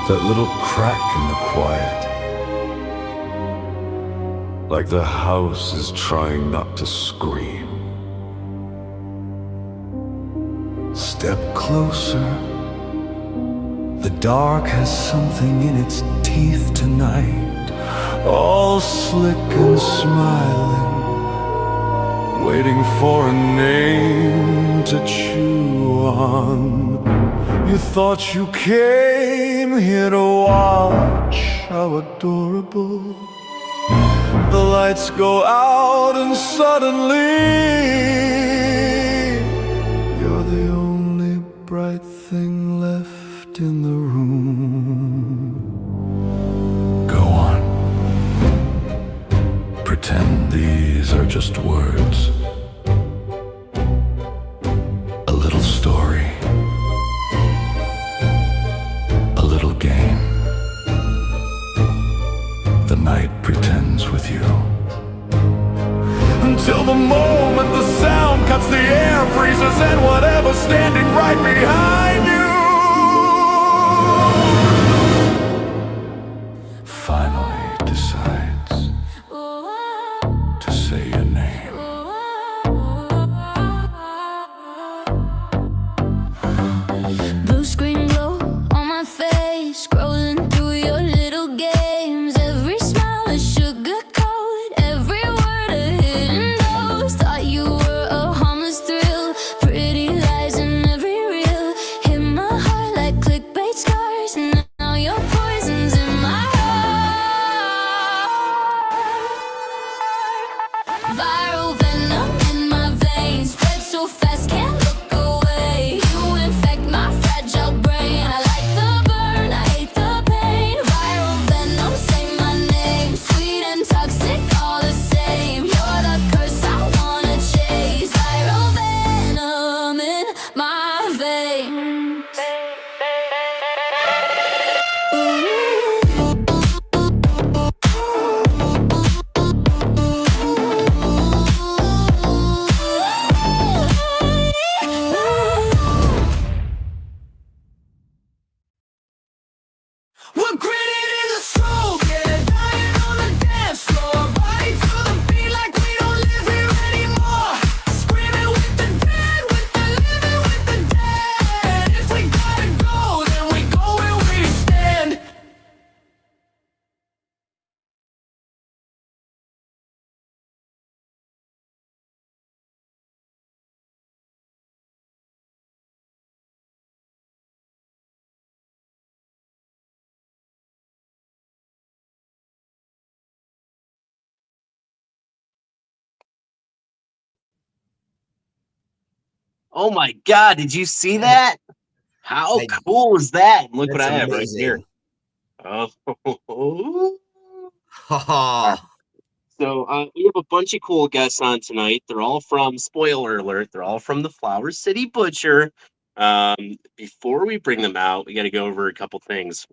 That little crack in the quiet, like the house is trying not to scream. Step closer. The dark has something in its teeth tonight, all slick and smiling, waiting for a name to chew on. You thought you came here to watch, how adorable. The lights go out and suddenly you're the only bright thing left in the room. Go on. Pretend these are just words. A little story. A little game. The night pretends with you. Until the moment the sound cuts the air, freezes, and whatever's standing right behind you finally decides to say your name. Blue screen glow on my face, scrolling through your little games. Every smile a sugar coat, every word a hidden dose. Thought you were a harmless thrill, pretty lies in every reel. Hit my heart like clickbait scars, now your poison's in my heart. Viral venom in my veins, spread so fast, can't look away. You infect my fragile brain. I like the burn, I hate the pain. Viral venom, say my name. Sweet and toxic, all the same. You're the curse I wanna chase. Viral venom in my veins. We're gritted in the stroke, yeah, dying on the dance floor. Body to the beat like we don't live here anymore. Screaming with the dead, with the living, with the dead. If we gotta go, then we go where we stand. Oh my God, did you see that? How I- cool is that? Look what That's I have right here. amazing. Oh. Ha So we have a bunch of cool guests on tonight. They're all from, spoiler alert, they're all from the Flower City Butcher. Before we bring them out, we got to go over a couple things.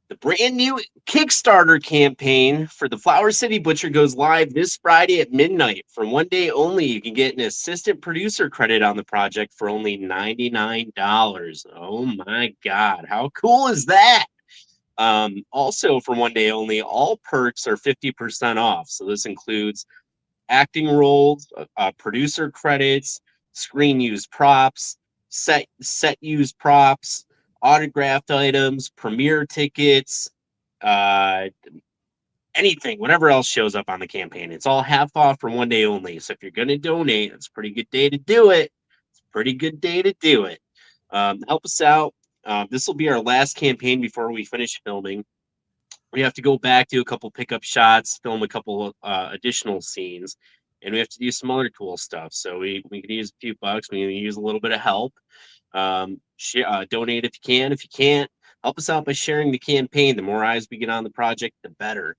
The brand new Kickstarter campaign for the Flower City Butcher goes live this Friday at midnight. For one day only, you can get an assistant producer credit on the project for only $99. Oh my God, how cool is that? Also, for one day only, all perks are 50% off. So this includes acting roles, producer credits, screen use props, set use props, autographed items, premiere tickets, uh, anything, whatever else shows up on the campaign. It's all half off for one day only. So if you're going to donate, it's a pretty good day to do it. It's a pretty good day to do it. Help us out. This will be our last campaign before we finish filming. We have to go back, do a couple pickup shots, film a couple additional scenes, and we have to do some other cool stuff. So we can use a few bucks. We can use a little bit of help. Donate if you can. If you can't, help us out by sharing the campaign. The more eyes we get on the project, the better.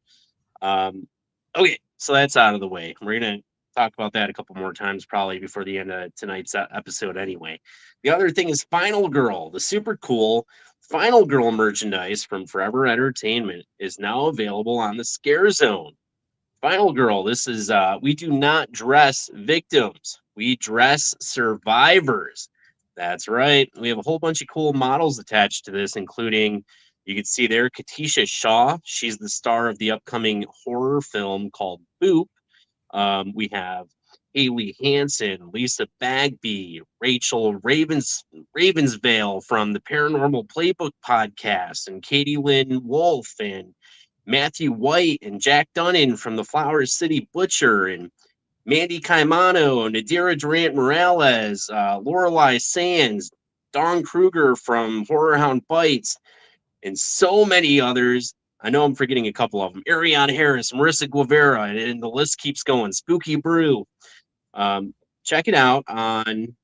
Okay, so that's out of the way. We're gonna talk about that a couple more times probably before the end of tonight's episode anyway. The other thing is Final Girl. The super cool Final Girl merchandise from Forever Entertainment is now available on the Scare Zone. Final Girl, this is we do not dress victims. We dress survivors. That's right. We have a whole bunch of cool models attached to this, including you can see there Katisha Shaw. She's the star of the upcoming horror film called Boop. We have Haley Hansen, Lisa Bagby, Ravensvale from the Paranormal Playbook podcast, and Katie Lynn Wolf, and Matthew White, and Jack Dunnan from the Flower City Butcher, and Mandy Caimano, Nadira Durant Morales, Lorelei Sands, Dawn Kruger from Horror Hound Bites, and so many others. I know I'm forgetting a couple of them. Ariana Harris, Marissa Guevara, and the list keeps going. Spooky Brew. Check it out on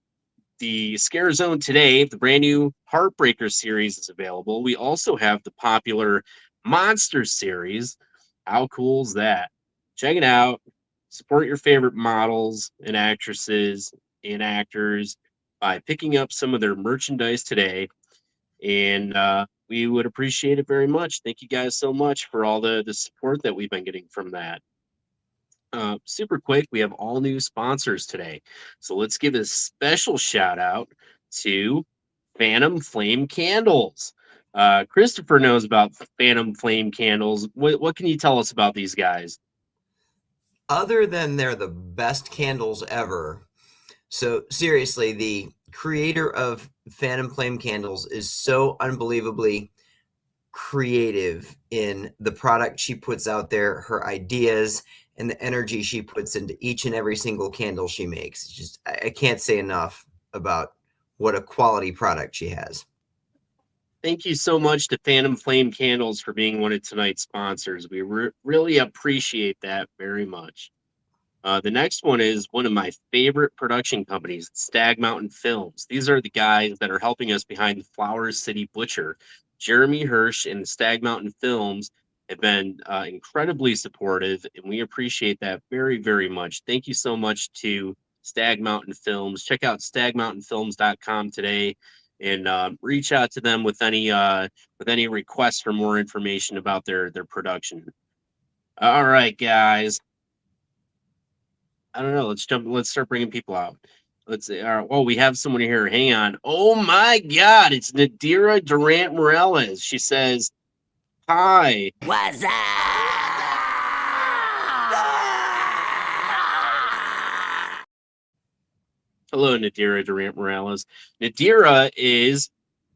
the Scare Zone today. The brand new Heartbreaker series is available. We also have the popular Monster series. How cool is that? Check it out. Support your favorite models and actresses and actors by picking up some of their merchandise today. And we would appreciate it very much. Thank you guys so much for all the support that we've been getting from that. Super quick, we have all new sponsors today. So let's give a special shout out to Phantom Flame Candles. Christopher knows about Phantom Flame Candles. What can you tell us about these guys? Other than they're the best candles ever. So seriously, the creator of Phantom Flame Candles is so unbelievably creative in the product she puts out there, her ideas, and the energy she puts into each and every single candle she makes. It's just, I can't say enough about what a quality product she has. Thank you so much to Phantom Flame Candles for being one of tonight's sponsors. We really appreciate that very much. The next one is one of my favorite production companies, Stag Mountain Films. These are the guys that are helping us behind the Flower City Butcher. Jeremy Hirsch and the Stag Mountain Films have been incredibly supportive, and we appreciate that very, very much. Thank you so much to Stag Mountain Films. Check out stagmountainfilms.com today and reach out to them with any requests for more information about their production. All right, guys. I don't know. Let's start bringing people out. Let's see. All right. Oh, we have someone here. Hang on. Oh my God. It's Nadira Durant Morales. She says, hi. What's up? Hello, Nadira Durant Morales. Nadira is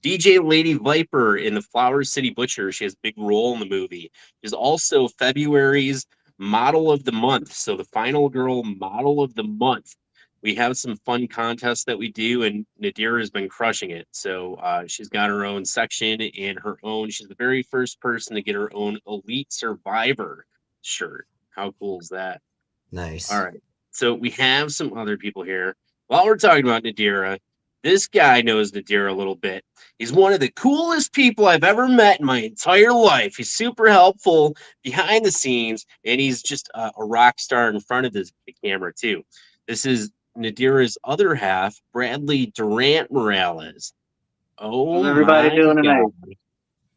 DJ Lady Viper in the Flower City Butcher. She has a big role in the movie. She's also February's Model of the Month. So the final girl model of the month. We have some fun contests that we do, and Nadira has been crushing it. So she's got her own section and her own. She's the very first person to get her own Elite Survivor shirt. How cool is that? Nice. All right. So we have some other people here. While we're talking about Nadira, this guy knows Nadira a little bit. He's one of the coolest people I've ever met in my entire life. He's super helpful behind the scenes, and he's just a rock star in front of the camera, too. This is Nadira's other half, Bradley Durant Morales. Oh, how's everybody my doing tonight? God.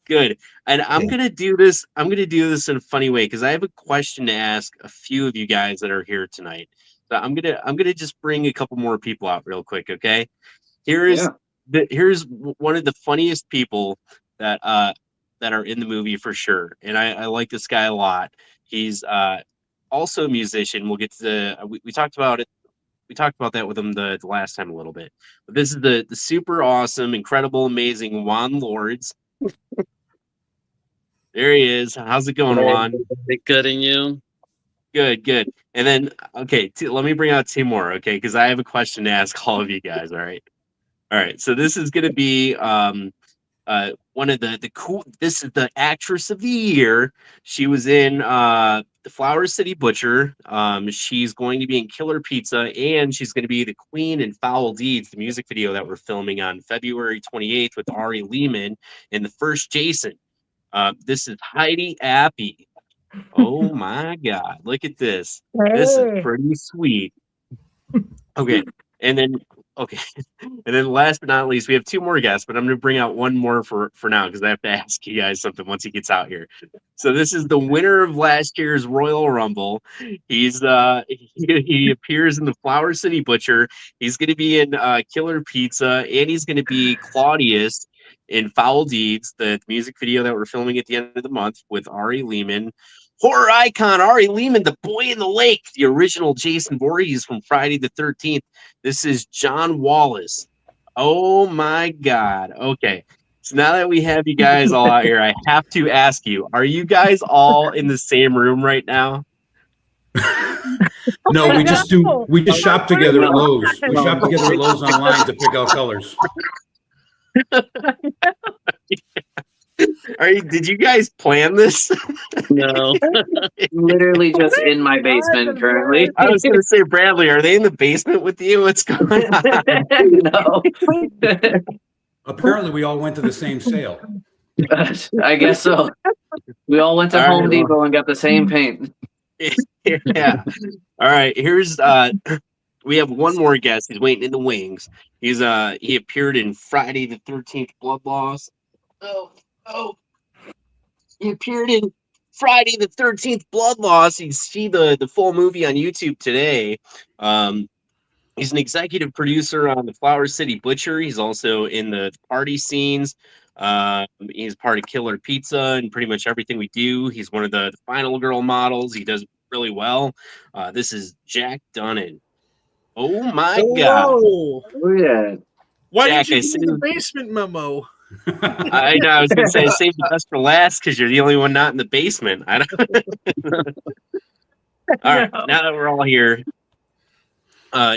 Good. And I'm gonna do this in a funny way because I have a question to ask a few of you guys that are here tonight. So I'm gonna just bring a couple more people out real quick, okay? Here's one of the funniest people that are in the movie for sure, and I like this guy a lot. He's also a musician. We'll get to we talked about it. We talked about that with him the last time a little bit. But this is the super awesome, incredible, amazing Juan Lords. There he is. How's it going, Juan? Good, and you? Good. And then, okay, let me bring out two more, okay? Because I have a question to ask all of you guys. All right. So this is gonna be one of the cool. This is the actress of the year. She was in the Flower City Butcher. She's going to be in Killer Pizza, and she's going to be the queen in Foul Deeds, the music video that we're filming on February 28th with Ari Lehman in the first Jason. This is Heidi Appy. Oh my God! Look at this. This is pretty sweet. Okay, and then Okay. And then last but not least, we have two more guests, but I'm going to bring out one more for now because I have to ask you guys something once he gets out here. So this is the winner of last year's Royal Rumble. He's he appears in the Flower City Butcher. He's going to be in Killer Pizza, and he's going to be Claudius in Foul Deeds, the music video that we're filming at the end of the month with Ari Lehman. Horror icon Ari Lehman, the boy in the lake, the original Jason Voorhees from Friday the 13th. This is John Wallace. Oh my God. Okay. So now that we have you guys all out here, I have to ask you, are you guys all in the same room right now? No, we just shop together at Lowe's. We shop together at Lowe's online to pick out colors. Did you guys plan this? No, literally just in my basement currently. I was going to say, Bradley, are they in the basement with you? What's going on? No. Apparently, we all went to the same sale. I guess so. We all went to Home Depot and got the same paint. Yeah. All right. Here's we have one more guest. He's waiting in the wings. He appeared in Friday the 13th Blood Loss. Oh. He appeared in Friday the 13th Blood Loss. You see the full movie on YouTube today. He's an executive producer on the Flower City Butcher. He's also in the party scenes. He's part of Killer Pizza and pretty much everything we do. He's one of the final girl models. He does really well. This is Jack Dunnan. Oh my God. Oh yeah. Why Jack, didn't you do the basement memo? I know. I was going to say save the best for last because you're the only one not in the basement. I don't. All right. Now that we're all here,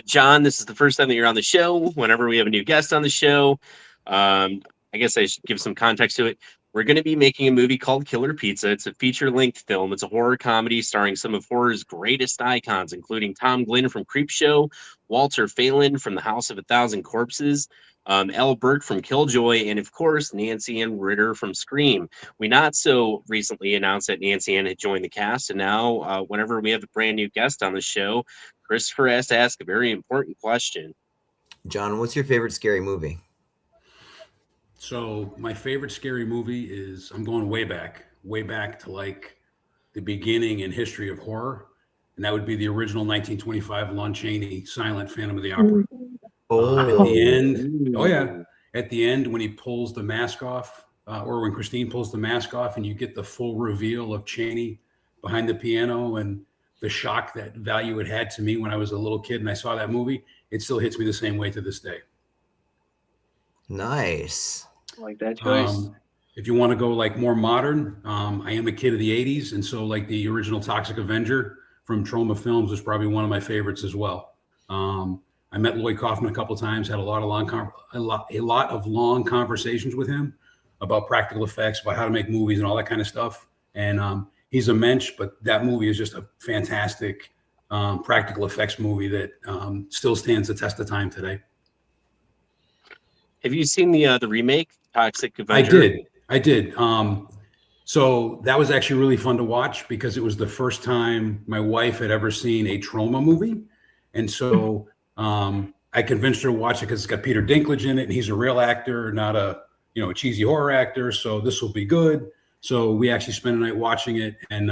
John, this is the first time that you're on the show. Whenever we have a new guest on the show, I guess I should give some context to it. We're going to be making a movie called Killer Pizza. It's a feature-length film. It's a horror comedy starring some of horror's greatest icons, including Tom Glynn from Creepshow, Walter Phelan from The House of a Thousand Corpses, Elle Burke from Killjoy, and of course, Nancy Ann Ritter from Scream. We not so recently announced that Nancy Ann had joined the cast, and now whenever we have a brand new guest on the show, Christopher has to ask a very important question. John, what's your favorite scary movie? So my favorite scary movie is, I'm going way back to like the beginning and history of horror. And that would be the original 1925 Lon Chaney silent Phantom of the Opera. At the end, at the end when he pulls the mask off, or when Christine pulls the mask off and you get the full reveal of Chaney behind the piano and the shock that value it had to me when I was a little kid and I saw that movie, it still hits me the same way to this day. Nice. I like that choice. If you want to go like more modern, I am a kid of the 80s. And so like the original Toxic Avenger from Troma Films was probably one of my favorites as well. I met Lloyd Kaufman a couple of times, had a lot of long conversations with him about practical effects, about how to make movies and all that kind of stuff. And he's a mensch, but that movie is just a fantastic practical effects movie that still stands the test of time today. Have you seen the remake, Toxic Avenger? I did. So that was actually really fun to watch because it was the first time my wife had ever seen a Troma movie. And so I convinced her to watch it because it's got Peter Dinklage in it and he's a real actor, not a cheesy horror actor. So this will be good. So we actually spent a night watching it and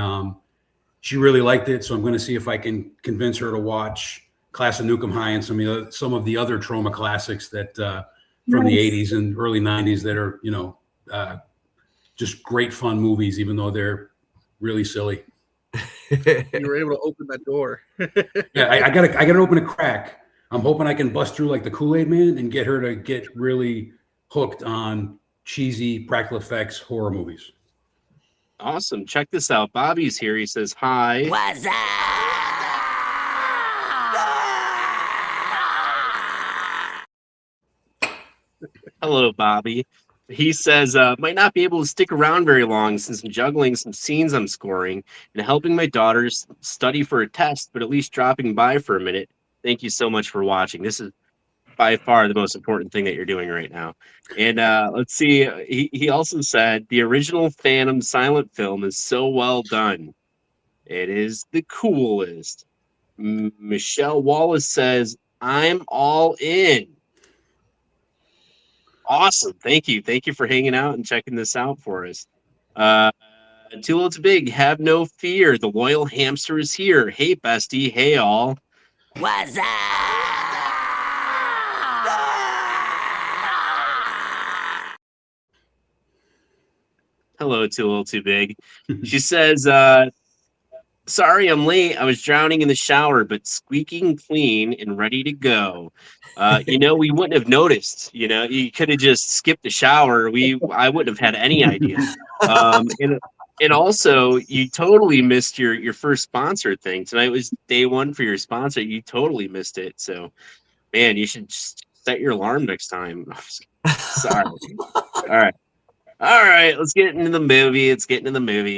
she really liked it. So I'm going to see if I can convince her to watch Class of Nukem High and some of the other Troma classics that from the 80s and early 90s that are, just great fun movies, even though they're really silly. You were able to open that door. Yeah, I gotta open a crack. I'm hoping I can bust through like the Kool-Aid Man and get her to get really hooked on cheesy practical effects horror movies. Awesome. Check this out. Bobby's here. He says, hi. What's up? Hello, Bobby. He says, might not be able to stick around very long since I'm juggling some scenes I'm scoring and helping my daughters study for a test, but at least dropping by for a minute. Thank you so much for watching. This is by far the most important thing that you're doing right now. And let's see. He also said, the original Phantom silent film is so well done. It is the coolest. Michelle Wallace says, I'm all in. Awesome. Thank you. Thank you for hanging out and checking this out for us. Too Little Too Big, have no fear. The loyal hamster is here. Hey, bestie. Hey, all. What's up? Hello, Too Little Too Big. She says, sorry I'm late. I was drowning in the shower, but squeaking clean and ready to go. We wouldn't have noticed. You could have just skipped the shower. I wouldn't have had any idea. And also, you totally missed your first sponsor thing. Tonight was day one for your sponsor. You totally missed it. So, man, you should just set your alarm next time. Sorry. All right, let's get into the movie.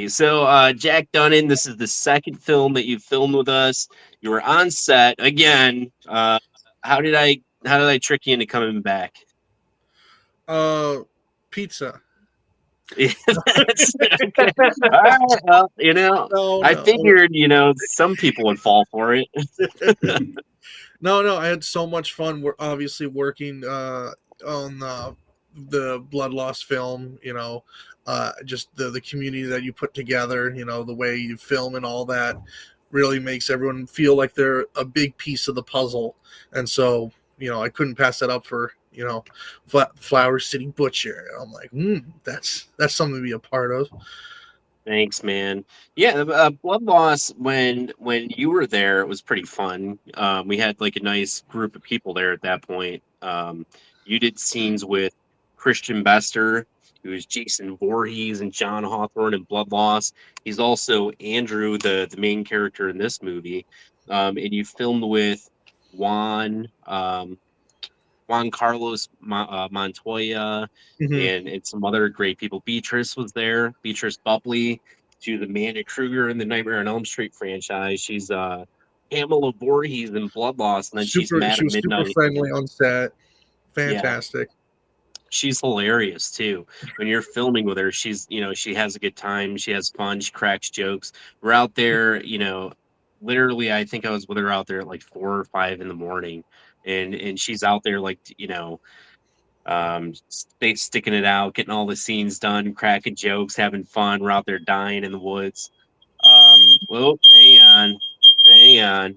So, Jack Dunnan, this is the second film that you filmed with us. You were on set again. How did I trick you into coming back? Pizza. Yeah, okay. All right, well, No, I no. figured, some people would fall for it. No, I had so much fun. We're obviously working on the Blood Loss film, just the community that you put together, the way you film and all that really makes everyone feel like they're a big piece of the puzzle. And so, I couldn't pass that up for, Flower City Butcher. I'm like, that's something to be a part of. Thanks, man. Yeah, Blood Loss, when you were there, it was pretty fun. We had like a nice group of people there at that point. You did scenes with Christian Bester, who is Jason Voorhees and John Hawthorne in Blood Loss. He's also Andrew, the main character in this movie. And you filmed with Juan Carlos Montoya and some other great people. Beatrice was there. Beatrice Bupley, to the Amanda Kruger in the Nightmare on Elm Street franchise. She's Pamela Voorhees in Blood Loss, and then she's Mad She at was Midnight. super friendly on set. Fantastic. Yeah. She's hilarious too. When you're filming with her, she's she has a good time. She has fun. She cracks jokes. We're out there, literally. I think I was with her out there at like 4 or 5 in the morning, and she's out there like sticking it out, getting all the scenes done, cracking jokes, having fun. We're out there dying in the woods. Well, hang on. I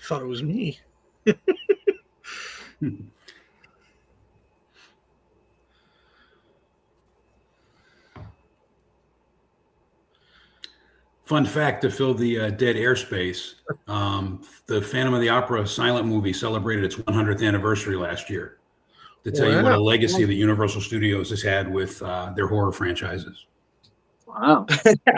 thought it was me. Fun fact, to fill the dead airspace, the Phantom of the Opera silent movie celebrated its 100th anniversary last year, to tell you what a legacy that Universal Studios has had with their horror franchises. Wow.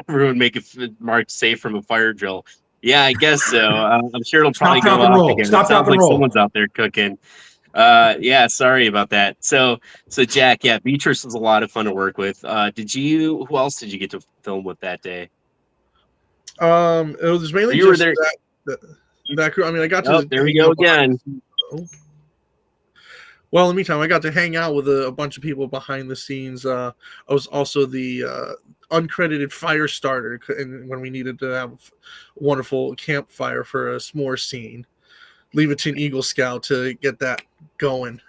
Everyone make a mark safe from a fire drill. Yeah, I guess so. I'm sure it'll probably Stop, go drop, and off roll. again. Stop, It drop, sounds and like roll. someone's out there cooking. Yeah, sorry about that. So Jack, yeah, Beatrice was a lot of fun to work with. Who else did you get to film with that day? It was mainly You were just there. that crew. I mean, I got to. Oh, there we go again. Well, in the meantime, I got to hang out with a bunch of people behind the scenes. I was also the uncredited fire starter when we needed to have a wonderful campfire for a s'more scene. Leave it to an Eagle Scout to get that going.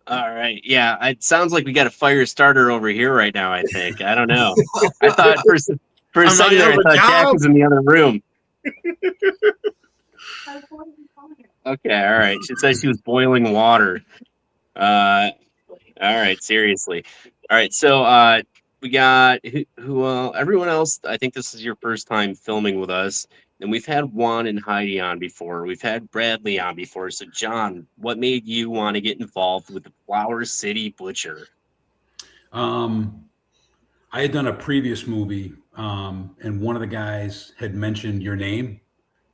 All right. Yeah, it sounds like we got a fire starter over here right now, I think. I don't know. I thought for a second there, I thought Jack was in the other room. Okay, all right. She said she was boiling water. All right, seriously. All right, so we got everyone else. I think this is your first time filming with us. And we've had Juan and Heidi on before. We've had Bradley on before. So, John, what made you want to get involved with the Flower City Butcher? I had done a previous movie, and one of the guys had mentioned your name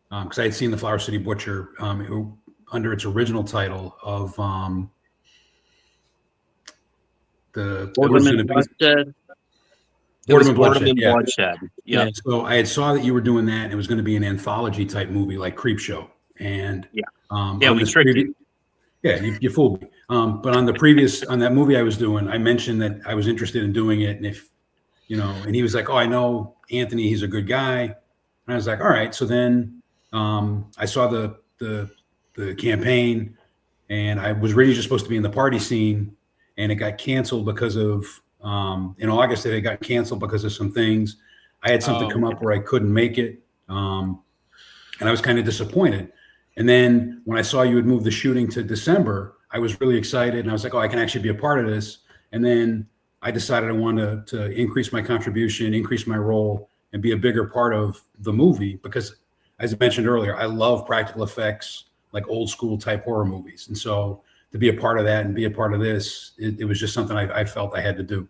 because I had seen the Flower City Butcher under its original title of Borderman Bloodshed. Borderman yeah. Bloodshed. Yeah. So I had saw that you were doing that, and it was going to be an anthology type movie like Creepshow. And we tricked you. Yeah, you fooled me. But on that movie I was doing, I mentioned that I was interested in doing it, and if and he was like, "Oh, I know Anthony; he's a good guy." And I was like, all right. So then I saw the campaign, and I was really just supposed to be in the party scene, and it got canceled because of in August it got canceled because of some things. I had something come up where I couldn't make it, and I was kind of disappointed. And then when I saw you had moved the shooting to December, I was really excited, and I was like, oh, I can actually be a part of this. And then I decided I wanted to increase my contribution, increase my role, and be a bigger part of the movie because, as I mentioned earlier, I love practical effects, like old school type horror movies. And so to be a part of that and be a part of this, it was just something I felt I had to do.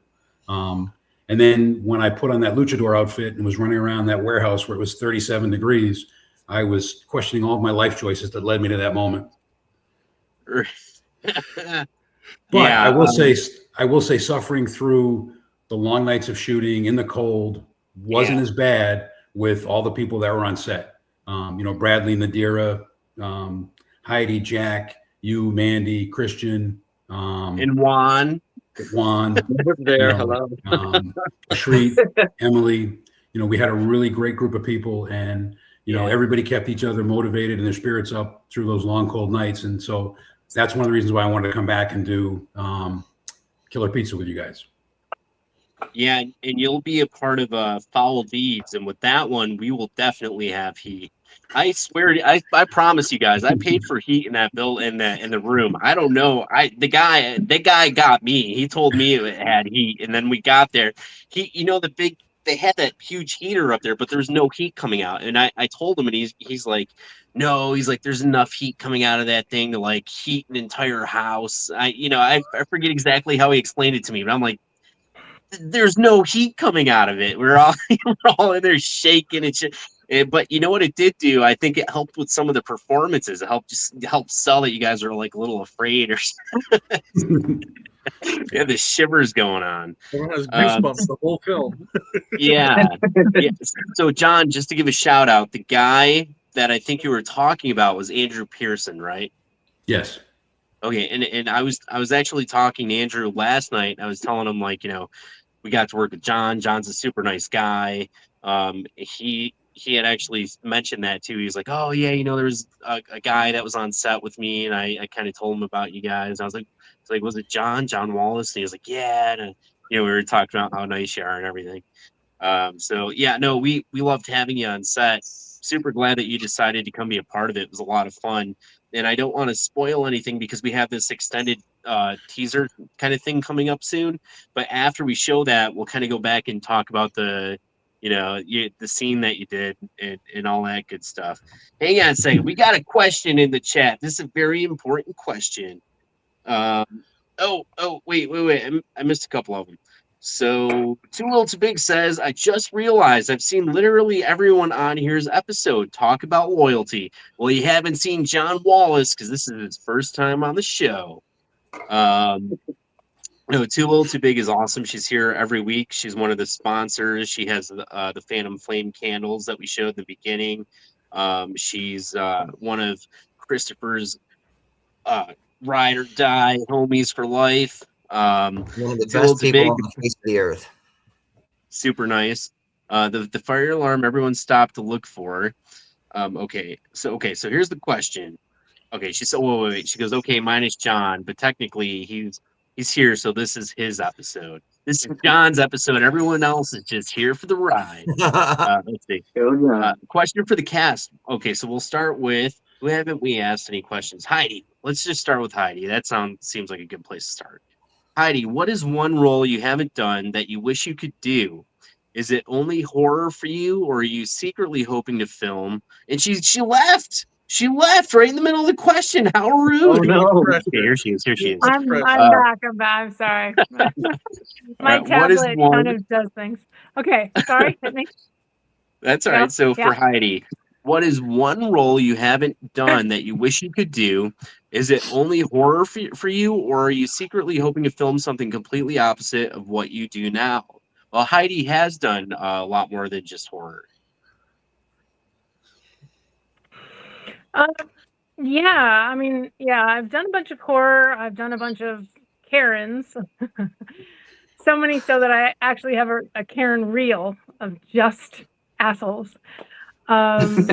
And then when I put on that luchador outfit and was running around that warehouse where it was 37 degrees, I was questioning all of my life choices that led me to that moment. But Yeah, I will say suffering through the long nights of shooting in the cold wasn't as bad with all the people that were on set. Bradley, Nadira, Heidi, Jack, you, Mandy, Christian, and Juan. There, hello. Shreet, Emily. We had a really great group of people, and everybody kept each other motivated and their spirits up through those long, cold nights. And so that's one of the reasons why I wanted to come back and do Killer Pizza with you guys. Yeah, and you'll be a part of Foul Deeds, and with that one, we will definitely have heat. I swear, I promise you guys, I paid for heat in that bill in the room. I don't know, the guy got me. He told me it had heat, and then we got there. They had that huge heater up there, but there's no heat coming out. And I told him, and he's like, no, he's like, there's enough heat coming out of that thing to like heat an entire house. I forget exactly how he explained it to me, but I'm like, there's no heat coming out of it. We're all in there shaking and shit. But you know what it did do? I think it helped with some of the performances. It helped sell that you guys are like a little afraid or something. You have the shivers going on. Everyone has goosebumps the whole film. Yeah. So John, just to give a shout out, the guy that I think you were talking about was Andrew Pearson, right? Yes. Okay, and I was actually talking to Andrew last night. I was telling him, like, we got to work with John. John's a super nice guy. He had actually mentioned that too. He was like, oh yeah, there was a guy that was on set with me, and I kind of told him about you guys. I was like, was it John Wallace? And he was like, yeah. And we were talking about how nice you are and everything. So yeah, no, we loved having you on set. Super glad that you decided to come be a part of it. It was a lot of fun. And I don't want to spoil anything because we have this extended teaser kind of thing coming up soon. But after we show that, we'll kind of go back and talk about the scene that you did and all that good stuff. Hang on a second. We got a question in the chat. This is a very important question. Wait. I missed a couple of them. So, Too Little Too Big says, I just realized I've seen literally everyone on here's episode talk about loyalty. Well, you haven't seen John Wallace because this is his first time on the show. No, Too Little Too Big is awesome. She's here every week. She's one of the sponsors. She has the Phantom Flame candles that we showed at the beginning. She's one of Christopher's ride or die homies for life. One of the best people on the face of the earth. Super nice. The fire alarm everyone stopped to look for. Okay, so here's the question. Okay, she said, wait. She goes, okay, mine is John, but technically he's here, so this is his episode. This is John's episode. Everyone else is just here for the ride. Let's see. Question for the cast. Okay, so we'll start with, who haven't we asked any questions? Heidi. Let's just start with Heidi. That seems like a good place to start. Heidi, what is one role you haven't done that you wish you could do? Is it only horror for you, or are you secretly hoping to film? And she left. She left right in the middle of the question. How rude! Oh no! Okay, here she is. I'm back. I'm sorry. My tablet kind of does things. Okay, sorry. That's all right. So for Heidi, what is one role you haven't done that you wish you could do? Is it only horror for you, or are you secretly hoping to film something completely opposite of what you do now? Well, Heidi has done a lot more than just horror. I've done a bunch of horror. I've done a bunch of Karens. So many so that I actually have a Karen reel of just assholes. Um,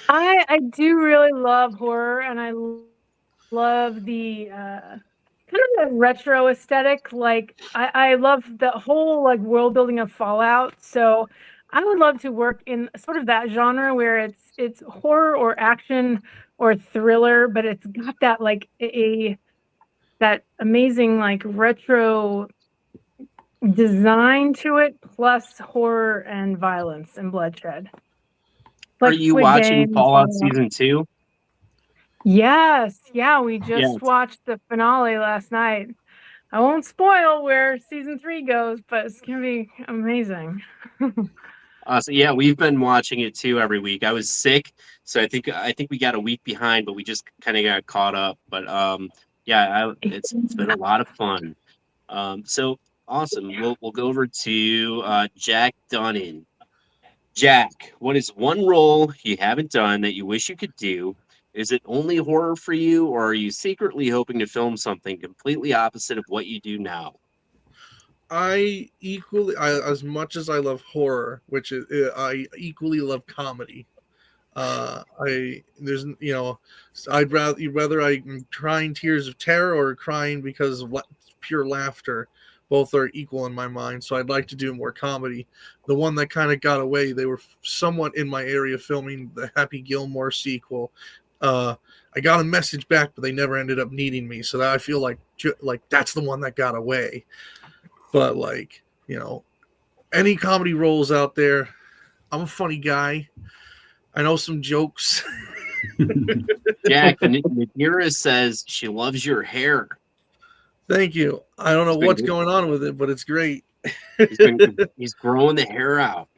I do really love horror, and I love the kind of the retro aesthetic. Like I love the whole like world building of Fallout. So I would love to work in sort of that genre where it's horror or action or thriller, but it's got that like that amazing like retro design to it, plus horror and violence and bloodshed. Are Like you Squid watching Game. Fallout season 2? Yes, yeah, we Yes. just watched the finale last night. I won't spoil where season 3 goes, but it's gonna be amazing. So yeah, we've been watching it too every week. I was sick, so I think we got a week behind, but we just kind of got caught up. But yeah, it's been a lot of fun. So awesome. We'll go over to Jack Dunnan. Jack, what is one role you haven't done that you wish you could do? Is it only horror for you, or are you secretly hoping to film something completely opposite of what you do now? As much as I love horror, which is I equally love comedy. I'd rather I'm crying tears of terror or crying because of pure laughter. Both are equal in my mind, so I'd like to do more comedy. The one that kind of got away, they were somewhat in my area filming the Happy Gilmore sequel. I got a message back, but they never ended up needing me, so that I feel like that's the one that got away. But any comedy roles out there, I'm a funny guy. I know some jokes. Jack, Nadira says she loves your hair. Thank you. I don't know what's going on with it, but it's great. He's growing the hair out.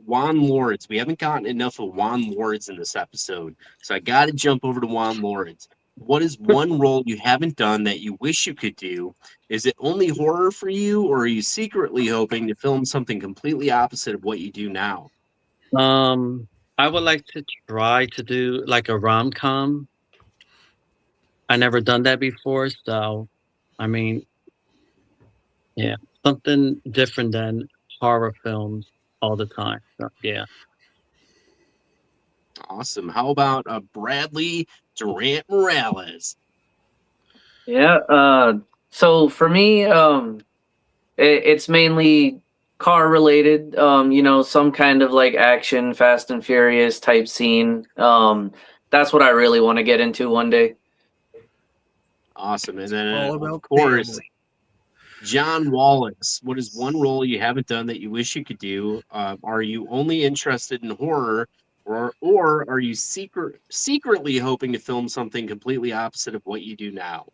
Juan Lords. We haven't gotten enough of Juan Lords in this episode, so I got to jump over to Juan Lords. What is one role you haven't done that you wish you could do? Is it only horror for you, or are you secretly hoping to film something completely opposite of what you do now? I would like to try to do like a rom-com. I never done that before, so I mean, yeah, something different than horror films all the time. So yeah. Awesome. How about Bradley Durant Morales? Yeah. So for me, it's mainly car related. Some kind of like action, Fast and Furious type scene. That's what I really want to get into one day. Awesome. And then, All of about course, family. John Wallace. What is one role you haven't done that you wish you could do? Are you only interested in horror, or are you secretly hoping to film something completely opposite of what you do now?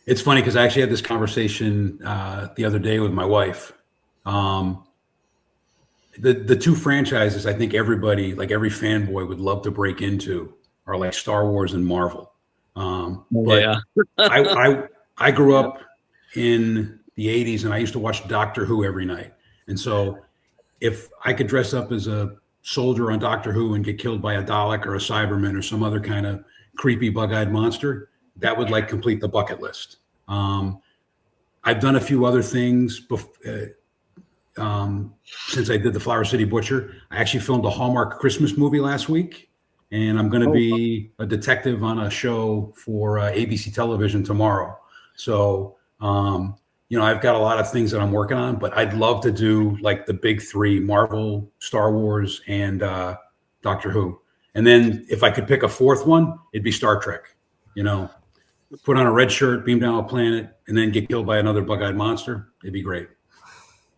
It's funny because I actually had this conversation the other day with my wife. The two franchises I think everybody, like every fanboy, would love to break into are like Star Wars and Marvel. But Yeah. I grew up in the 80s and I used to watch Doctor Who every night. And so if I could dress up as a soldier on Doctor Who and get killed by a Dalek or a Cyberman or some other kind of creepy bug-eyed monster, that would like complete the bucket list. I've done a few other things since I did the Flower City Butcher. I actually filmed a Hallmark Christmas movie last week, and I'm going to be a detective on a show for ABC television tomorrow. So, I've got a lot of things that I'm working on, but I'd love to do like the big three: Marvel, Star Wars, and Doctor Who. And then if I could pick a fourth one, it'd be Star Trek. Put on a red shirt, beam down a planet, and then get killed by another bug-eyed monster. It'd be great.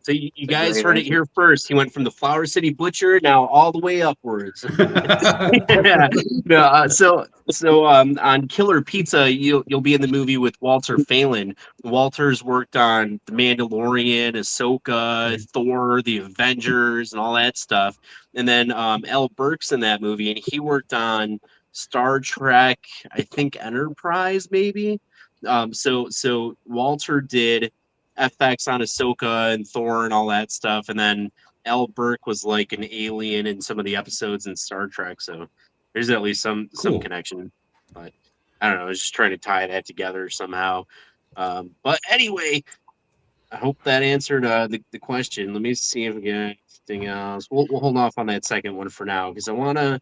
So you guys heard it here first. He went from the Flower City Butcher now all the way upwards. Yeah. No, so on Killer Pizza, you'll be in the movie with Walter Phelan. Walter's worked on The Mandalorian, Ahsoka, Thor, The Avengers, and all that stuff. And then Elle Burke's in that movie, and he worked on Star Trek, I think Enterprise, maybe. So Walter did FX on Ahsoka and Thor and all that stuff, and then Elle Burke was like an alien in some of the episodes in Star Trek. So there's at least some connection. But I don't know. I was just trying to tie that together somehow. But anyway, I hope that answered the question. Let me see if we got anything else. We'll hold off on that second one for now because I wanna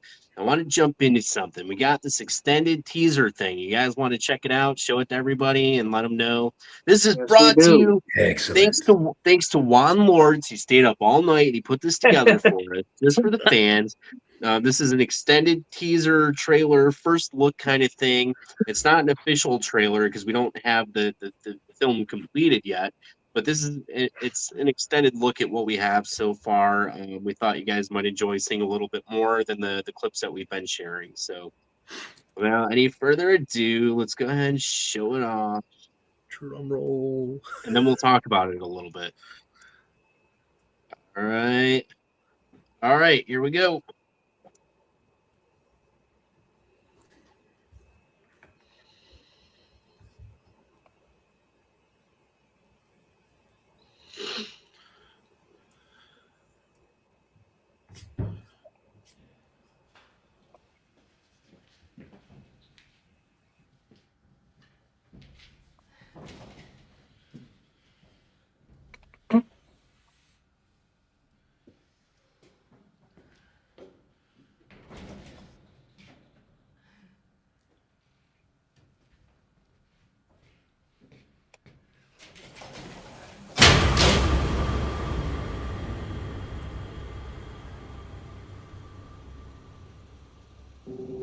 jump into something. We got this extended teaser thing. You guys want to check it out? Show it to everybody and let them know. This is Yes, we brought to do. you Excellent. thanks to Juan Lords. He stayed up all night and he put this together for us just for the fans. This is an extended teaser trailer, first look kind of thing. It's not an official trailer because we don't have the film completed yet. But it's an extended look at what we have so far. We thought you guys might enjoy seeing a little bit more than the clips that we've been sharing. So without any further ado, let's go ahead and show it off, Drum roll. and then we'll talk about it a little bit. All right. All right, here we go.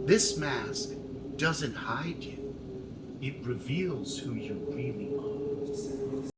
This mask doesn't hide you. It reveals who you really are.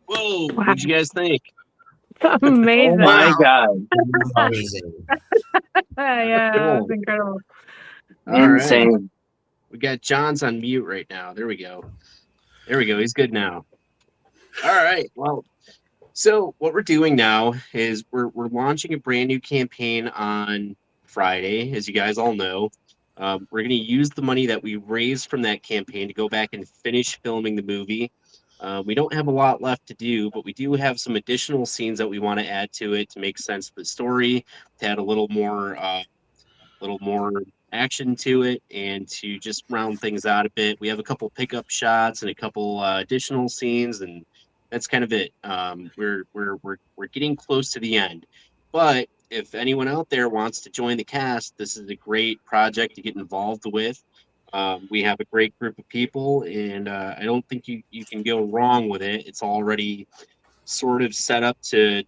Whoa, Wow. what'd you guys think? Amazing. Oh my Wow. god. Amazing. Yeah, Cool. that's incredible. All right. Insane. We got John's on mute right now. There we go. There we go. He's good now. All right. Well, so what we're doing now is we're launching a brand new campaign on Friday, as you guys all know. We're going to use the money that we raised from that campaign to go back and finish filming the movie. We don't have a lot left to do, but we do have some additional scenes that we want to add to it to make sense of the story, to add a little more action to it, and to just round things out a bit. We have a couple pickup shots and a couple additional scenes, and that's kind of it. We're getting close to the end, but if anyone out there wants to join the cast, this is a great project to get involved with. We have a great group of people, and I don't think you can go wrong with it. It's already sort of set up to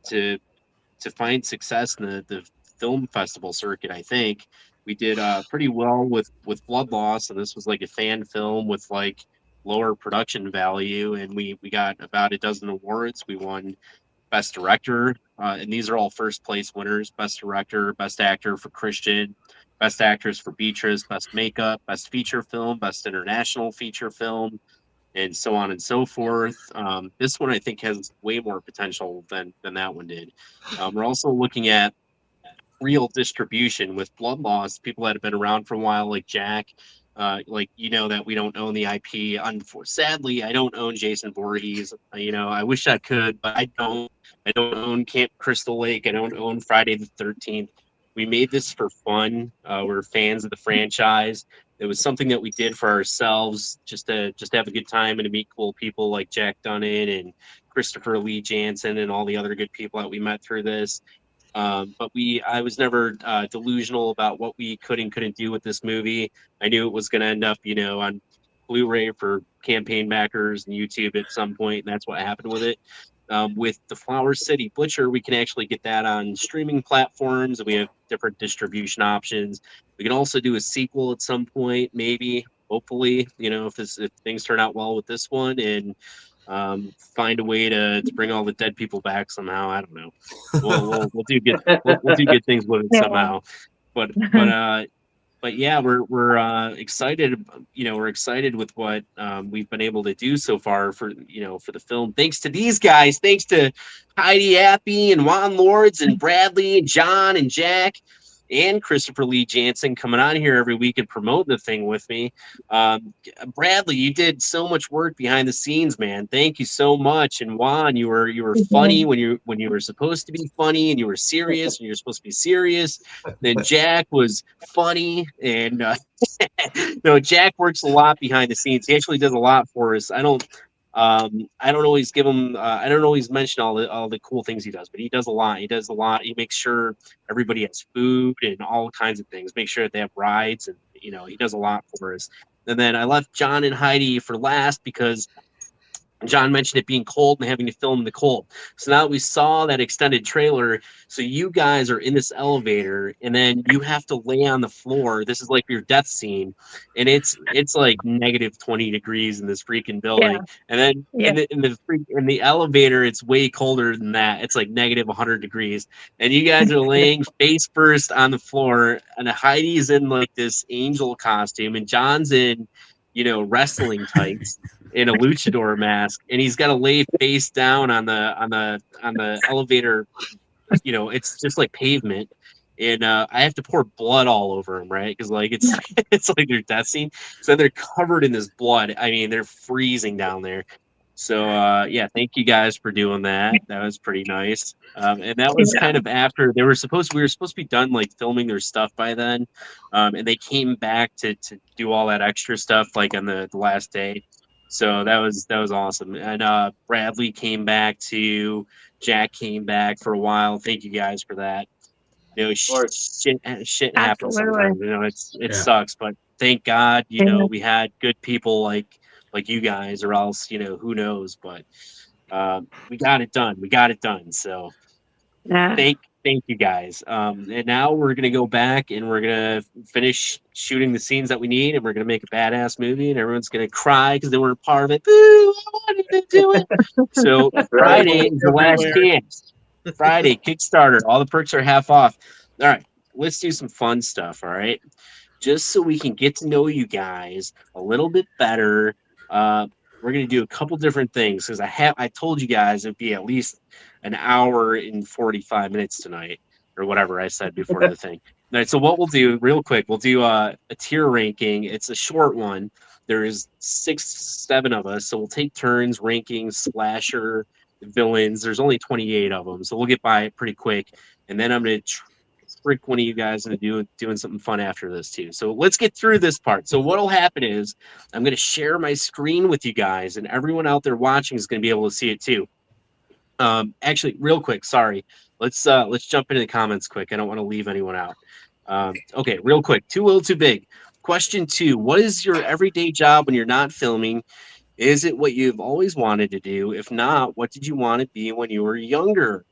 find success in the film festival circuit. I think we did pretty well with Blood Loss, and this was like a fan film with like lower production value, and we got about a dozen awards. We won Best Director, and these are all first place winners: Best Director, Best Actor for Christian, Best Actress for Beatrice, Best Makeup, Best Feature Film, Best International Feature Film, and so on and so forth. This one I think has way more potential than that one did. We're also looking at real distribution with Blood Loss. People that have been around for a while, like Jack, like that we don't own the IP. Sadly, I don't own Jason Voorhees. I wish I could, but I don't. I don't own Camp Crystal Lake. I don't own Friday the 13th. We made this for fun. We're fans of the franchise. It was something that we did for ourselves, just to have a good time and to meet cool people like Jack Dunnan and Christopher Lee Jansen and all the other good people that we met through this. But I was never delusional about what we could and couldn't do with this movie. I knew it was going to end up, on Blu-ray for campaign backers and YouTube at some point, and that's what happened with it. With the Flower City Butcher, we can actually get that on streaming platforms, and we have different distribution options. We can also do a sequel at some point, maybe, hopefully, if things turn out well with this one, and find a way to bring all the dead people back somehow. I don't know. We'll do good things with it somehow. But yeah, we're excited. We're excited with what we've been able to do so far for the film. Thanks to these guys. Thanks to Heidi Appy and Juan Lords and Bradley and John and Jack and Christopher Lee Jansen coming on here every week and promoting the thing with me. Bradley, you did so much work behind the scenes, man. Thank you so much. And Juan, you were funny when you were supposed to be funny, and you were serious when you were supposed to be serious. Then Jack was funny, and Jack works a lot behind the scenes. He actually does a lot for us. I don't always give him. I don't always mention all the cool things he does, but he does a lot. He does a lot. He makes sure everybody has food and all kinds of things. Make sure that they have rides, and he does a lot for us. And then I left John and Heidi for last because John mentioned it being cold and having to film in the cold. So now that we saw that extended trailer, so you guys are in this elevator and then you have to lay on the floor. This is like your death scene, and it's like negative 20 degrees in this freaking building. Yeah. And then in the elevator, it's way colder than that. It's like negative 100 degrees, and you guys are laying face first on the floor. And Heidi's in like this angel costume, and John's in wrestling tights in a luchador mask, and he's got to lay face down on the elevator. It's just like pavement, and I have to pour blood all over him, right? Because like it's like their death scene. So they're covered in this blood. I mean, they're freezing down there. So yeah, thank you guys for doing that. That was pretty nice. And that was kind of after we were supposed to be done like filming their stuff by then. And they came back to do all that extra stuff like on the last day. So that was awesome. And Bradley came back too. Jack came back for a while. Thank you guys for that. Shit happens sometimes. It sucks, but thank God, we had good people like you guys, or else, who knows. But we got it done. So Thank you guys. And now we're gonna go back and we're gonna finish shooting the scenes that we need, and we're gonna make a badass movie, and everyone's gonna cry because they weren't a part of it. Boo! I wanted to do it. So Right. Friday is the last Everywhere. chance. Friday, Kickstarter. All the perks are half off. All right, let's do some fun stuff. All right, just so we can get to know you guys a little bit better. Uh, we're gonna do a couple different things because I told you guys it'd be at least an hour and 45 minutes tonight, or whatever I said before the thing. All right, so what we'll do real quick, we'll do a tier ranking. It's a short one. There's 6, 7 of us, so we'll take turns ranking slasher villains. There's only 28 of them, so we'll get by it pretty quick. And then I'm gonna trick one of you guys into doing something fun after this too. So let's get through this part. So what'll happen is I'm gonna share my screen with you guys, and everyone out there watching is gonna be able to see it too. Actually, real quick, sorry. Let's jump into the comments quick. I don't want to leave anyone out. Okay, real quick. Too little, too big. Question 2: what is your everyday job when you're not filming? Is it what you've always wanted to do? If not, what did you want to be when you were younger?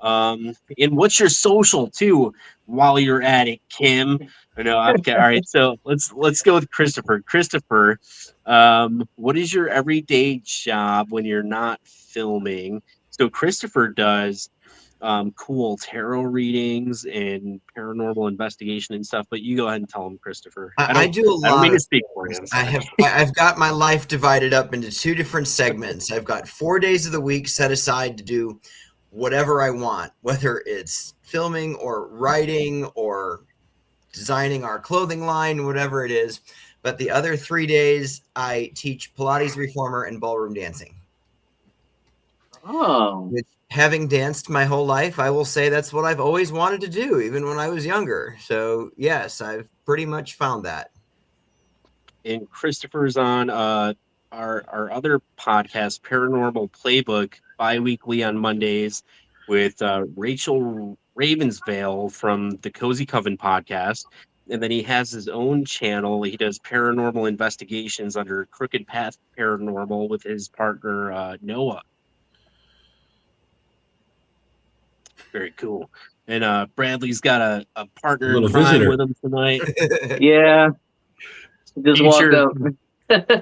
And what's your social too while you're at it, Kim? No, okay, all right. So let's go with Christopher. Christopher, what is your everyday job when you're not filming? So Christopher does cool tarot readings and paranormal investigation and stuff. But you go ahead and tell him, Christopher. I do a I don't lot mean of to speak for you. I'm sorry. I've got my life divided up into 2 different segments. I've got 4 days of the week set aside to do whatever I want, whether it's filming or writing or designing our clothing line, whatever it is. But the other 3 days, I teach Pilates reformer and ballroom dancing. Oh, Which, having danced my whole life, I will say that's what I've always wanted to do, even when I was younger. So yes, I've pretty much found that. And Christopher's on our other podcast, Paranormal Playbook, bi-weekly on Mondays with Rachel Ravensvale from the Cozy Coven podcast. And then he has his own channel. He does paranormal investigations under Crooked Path Paranormal with his partner Noah. Very cool. And Bradley's got a partner in Little crime visitor. with him tonight. yeah. Just walked up.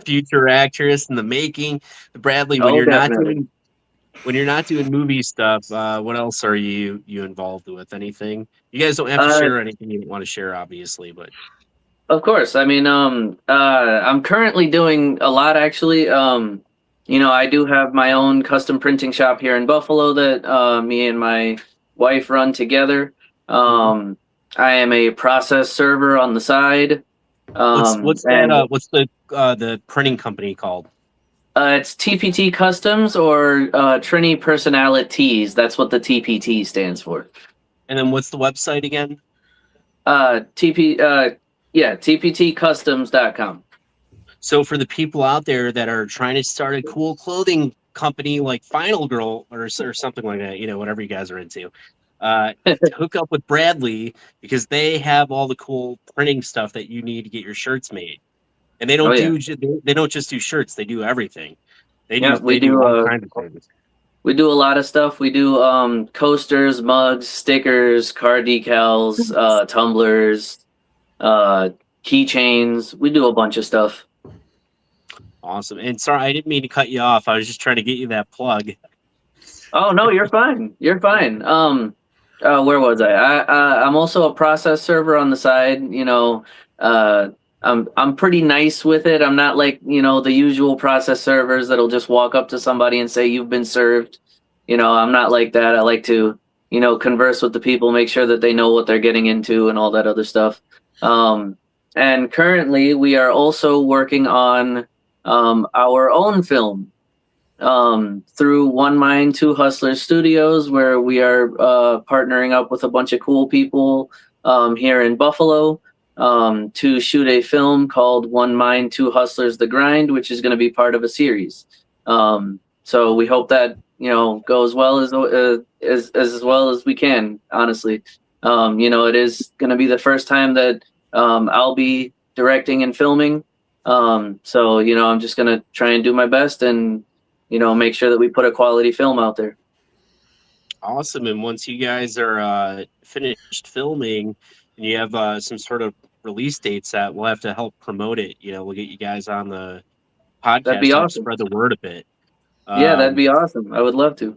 Future actress in the making. Bradley, when Oh, you're definitely. not doing movie stuff, what else are you involved with? Anything? You guys don't have to Uh, share anything you don't want to share, obviously, but Of course. I mean, I'm currently doing a lot actually. I do have my own custom printing shop here in Buffalo that me and my wife run together. I am a process server on the side. what's And what's the printing company called? it's TPT Customs or Trini Personalities. That's what the TPT stands for. And then what's the website again? TPTcustoms.com. So for the people out there that are trying to start a cool clothing company like Final Girl or something like that, whatever you guys are into, hook up with Bradley because they have all the cool printing stuff that you need to get your shirts made. And they don't Oh, yeah. they don't just do shirts; they do everything. Yeah, They do all kinds of things. we do a lot of stuff. We do coasters, mugs, stickers, car decals, tumblers, keychains. We do a bunch of stuff. Awesome. And sorry, I didn't mean to cut you off. I was just trying to get you that plug. Oh no, you're fine. You're fine. Where was I? I'm also a process server on the side. I'm pretty nice with it. I'm not like the usual process servers that'll just walk up to somebody and say you've been served. I'm not like that. I like to converse with the people, make sure that they know what they're getting into and all that other stuff. And currently we are also working on our own film. Through One Mind, Two Hustlers Studios, where we are partnering up with a bunch of cool people here in Buffalo to shoot a film called One Mind, Two Hustlers: The Grind, which is going to be part of a series. So we hope that goes well as well as we can. Honestly, it is going to be the first time that I'll be directing and filming. So I'm just going to try and do my best and make sure that we put a quality film out there. Awesome. And once you guys are finished filming and you have some sort of release date set, we'll have to help promote it. We'll get you guys on the That'd podcast be to help awesome. spread the word a bit. Yeah, that'd Um, be awesome. I would love to.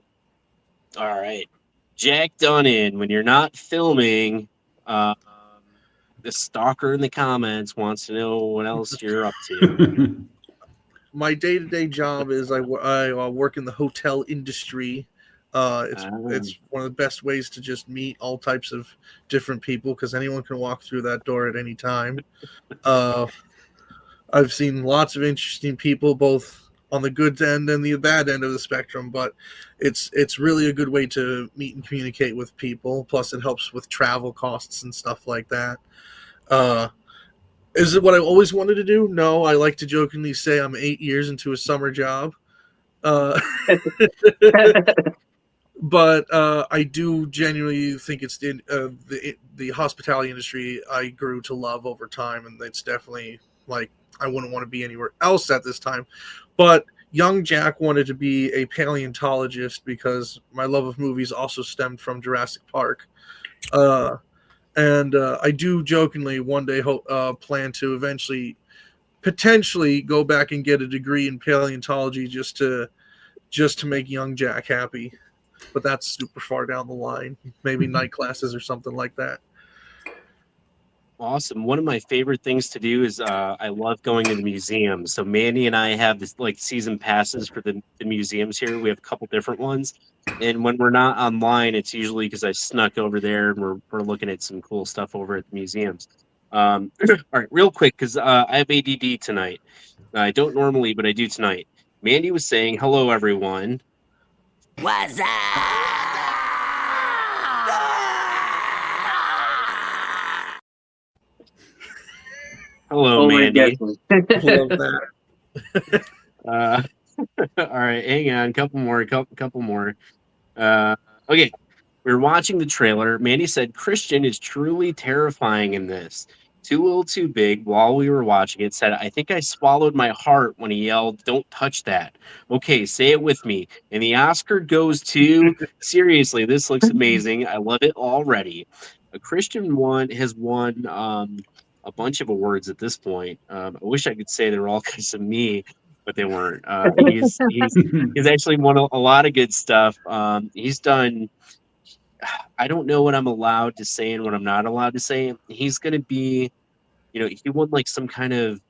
all right. Jack Dunnan, when you're not filming, um, the stalker in the comments wants to know what else you're up to. My day-to-day job is I work in the hotel industry. It's one of the best ways to just meet all types of different people because anyone can walk through that door at any time. I've seen lots of interesting people, both on the good end and the bad end of the spectrum. But it's really a good way to meet and communicate with people. Plus, it helps with travel costs and stuff like that. Is it what I always wanted to do? No, I like to jokingly say I'm 8 years into a summer job. Uh, but I do genuinely think it's the hospitality industry I grew to love over time, and it's definitely like I wouldn't want to be anywhere else at this time. But young Jack wanted to be a paleontologist because my love of movies also stemmed from Jurassic Park. And I do jokingly one day plan to eventually potentially go back and get a degree in paleontology just to make young Jack happy. But that's super far down the line. Maybe night classes or something like that. Awesome. One of my favorite things to do is I love going to the museums. So Mandy and I have this like season passes for the museums here. We have a couple different ones. And when we're not online, it's usually because I snuck over there and we're looking at some cool stuff over at the museums. All right, real quick, because I have ADD tonight. I don't normally, but I do tonight. Mandy was saying, hello, everyone. What's up? Hello, Mandy. I love that. All right, hang on. Couple more. Okay, we were watching the trailer. Mandy said Christian is truly terrifying in this. Too Little Too Big, while we were watching it, said, I think I swallowed my heart when he yelled, don't touch that. Okay, say it with me. And the Oscar goes to, seriously, this looks amazing. I love it already. A Christian one has won a bunch of awards at this point. I wish I could say they were all because of me, but they weren't. He's actually won a lot of good stuff. He's done. I don't know what I'm allowed to say and what I'm not allowed to say. He's gonna be, he won like some kind of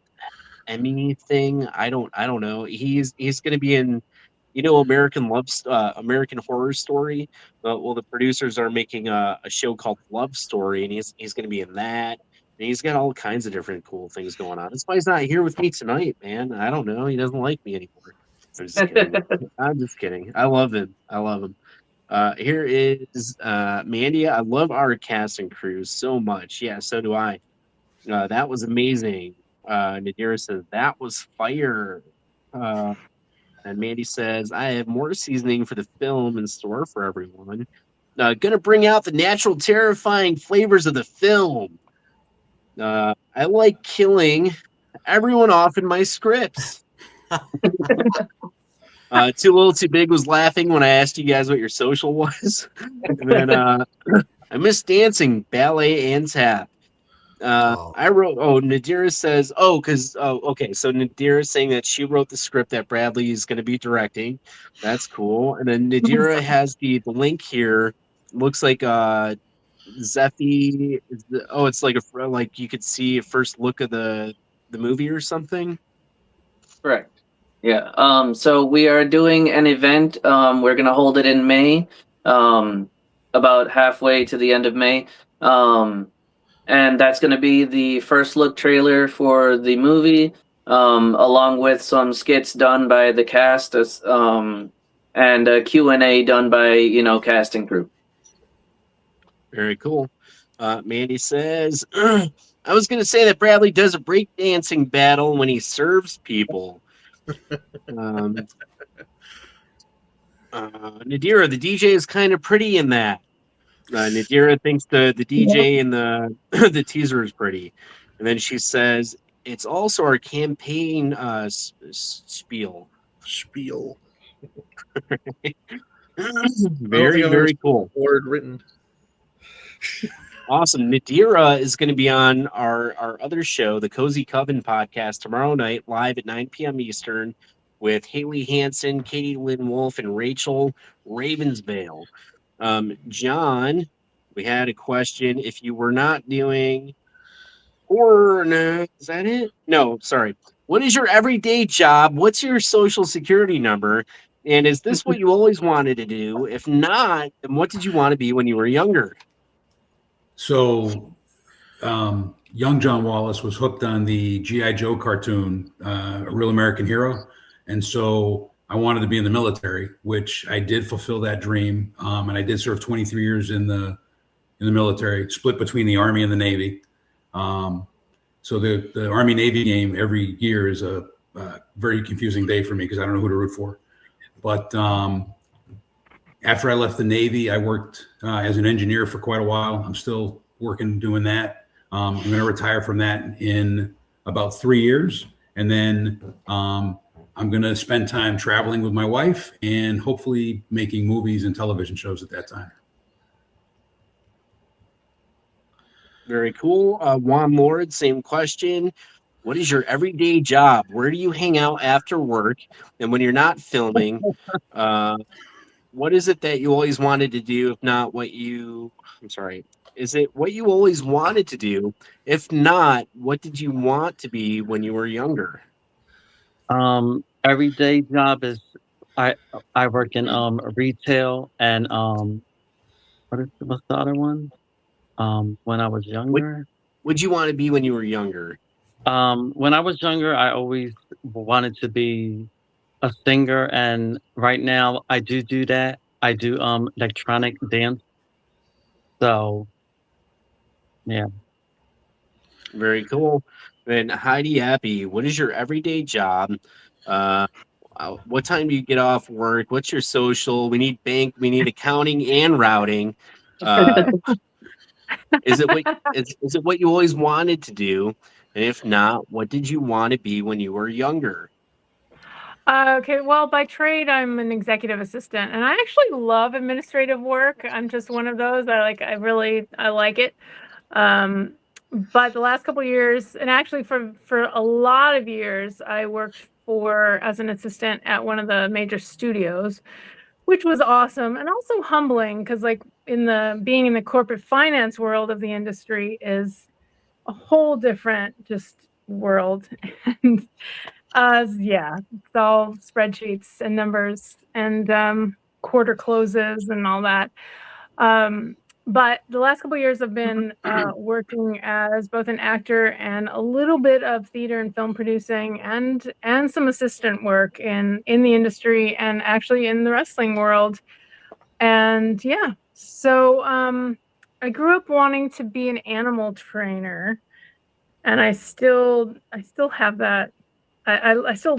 Emmy thing. I don't know. He's gonna be in, American Horror Story. Well, the producers are making a show called Love Story, and he's gonna be in that. And he's got all kinds of different cool things going on. That's why he's not here with me tonight, man. I don't know. He doesn't like me anymore. I'm just kidding. I'm just kidding. I love him. Here is Mandy. I love our cast and crew so much. Yeah, so do I. That was amazing. Nadira says that was fire. Uh, and Mandy says I have more seasoning for the film in store for everyone. Gonna bring out the natural, terrifying flavors of the film. I like killing everyone off in my scripts. Too Little Too Big was laughing when I asked you guys what your social was. And then I miss dancing, ballet, and tap. I wrote, Nadira says, okay. So Nadira is saying that she wrote the script that Bradley is going to be directing. That's cool. And then Nadira has the link here. Looks like Zeffy. It's like you could see a first look of the movie or something. Correct. Yeah. So we are doing an event. We're gonna hold it in May, about halfway to the end of May. And that's gonna be the first look trailer for the movie, along with some skits done by the cast, and a Q&A done by, cast and crew. Very cool. Mandy says, I was going to say that Bradley does a breakdancing battle when he serves people. Nadira, the DJ is kind of pretty in that. Nadira thinks the DJ in the the teaser is pretty. And then she says, it's also our campaign spiel. I don't Very, think I've ever very seen cool. a word written. Awesome. Nadira is going to be on our other show, the Cozy Coven podcast, tomorrow night, live at 9 p.m. Eastern, with Haley Hansen, Katie Lynn Wolf, and Rachel Ravensvale. John, we had a question. If you were not doing horror, no, is that it? No, sorry. What is your everyday job? What's your social security number? And is this what you always wanted to do? If not, then what did you want to be when you were younger? So, young John Wallace was hooked on the GI Joe cartoon, A Real American Hero, and so I wanted to be in the military, which I did fulfill that dream, and I did serve 23 years in the military, split between the Army and the Navy. So the Army Navy game every year is a very confusing day for me because I don't know who to root for. But after I left the Navy, I worked as an engineer for quite a while. I'm still working doing that. I'm going to retire from that in about 3 years. And then I'm going to spend time traveling with my wife and hopefully making movies and television shows at that time. Very cool. Juan Lord, same question. What is your everyday job? Where do you hang out after work? And when you're not filming, what is it that you always wanted to do? If not what you, I'm sorry, is it what you always wanted to do? If not, what did you want to be when you were younger? Everyday job is I I work in retail and what's the other one? When I was What younger. would you want to be when you were younger? When I was younger, I always wanted to be a singer, and right now I do that. I do electronic dance. So yeah. Very cool. And Heidi Appy, what is your everyday job? Uh, what time do you get off work? What's your social? We need bank, we need accounting and routing. Uh, is it what is it what you always wanted to do? And if not, what did you want to be when you were younger? Okay, well, by trade, I'm an executive assistant, and I actually love administrative work. I'm just one of those. I like it. Um, but the last couple years, and actually for a lot of years, I worked for as an assistant at one of the major studios, which was awesome and also humbling because like in the being in the corporate finance world of the industry is a whole different just world. And yeah, it's all spreadsheets and numbers and quarter closes and all that. Um, but the last couple of years I've been working as both an actor and a little bit of theater and film producing and some assistant work in the industry and actually in the wrestling world. And yeah, so I grew up wanting to be an animal trainer, and I still have that. I still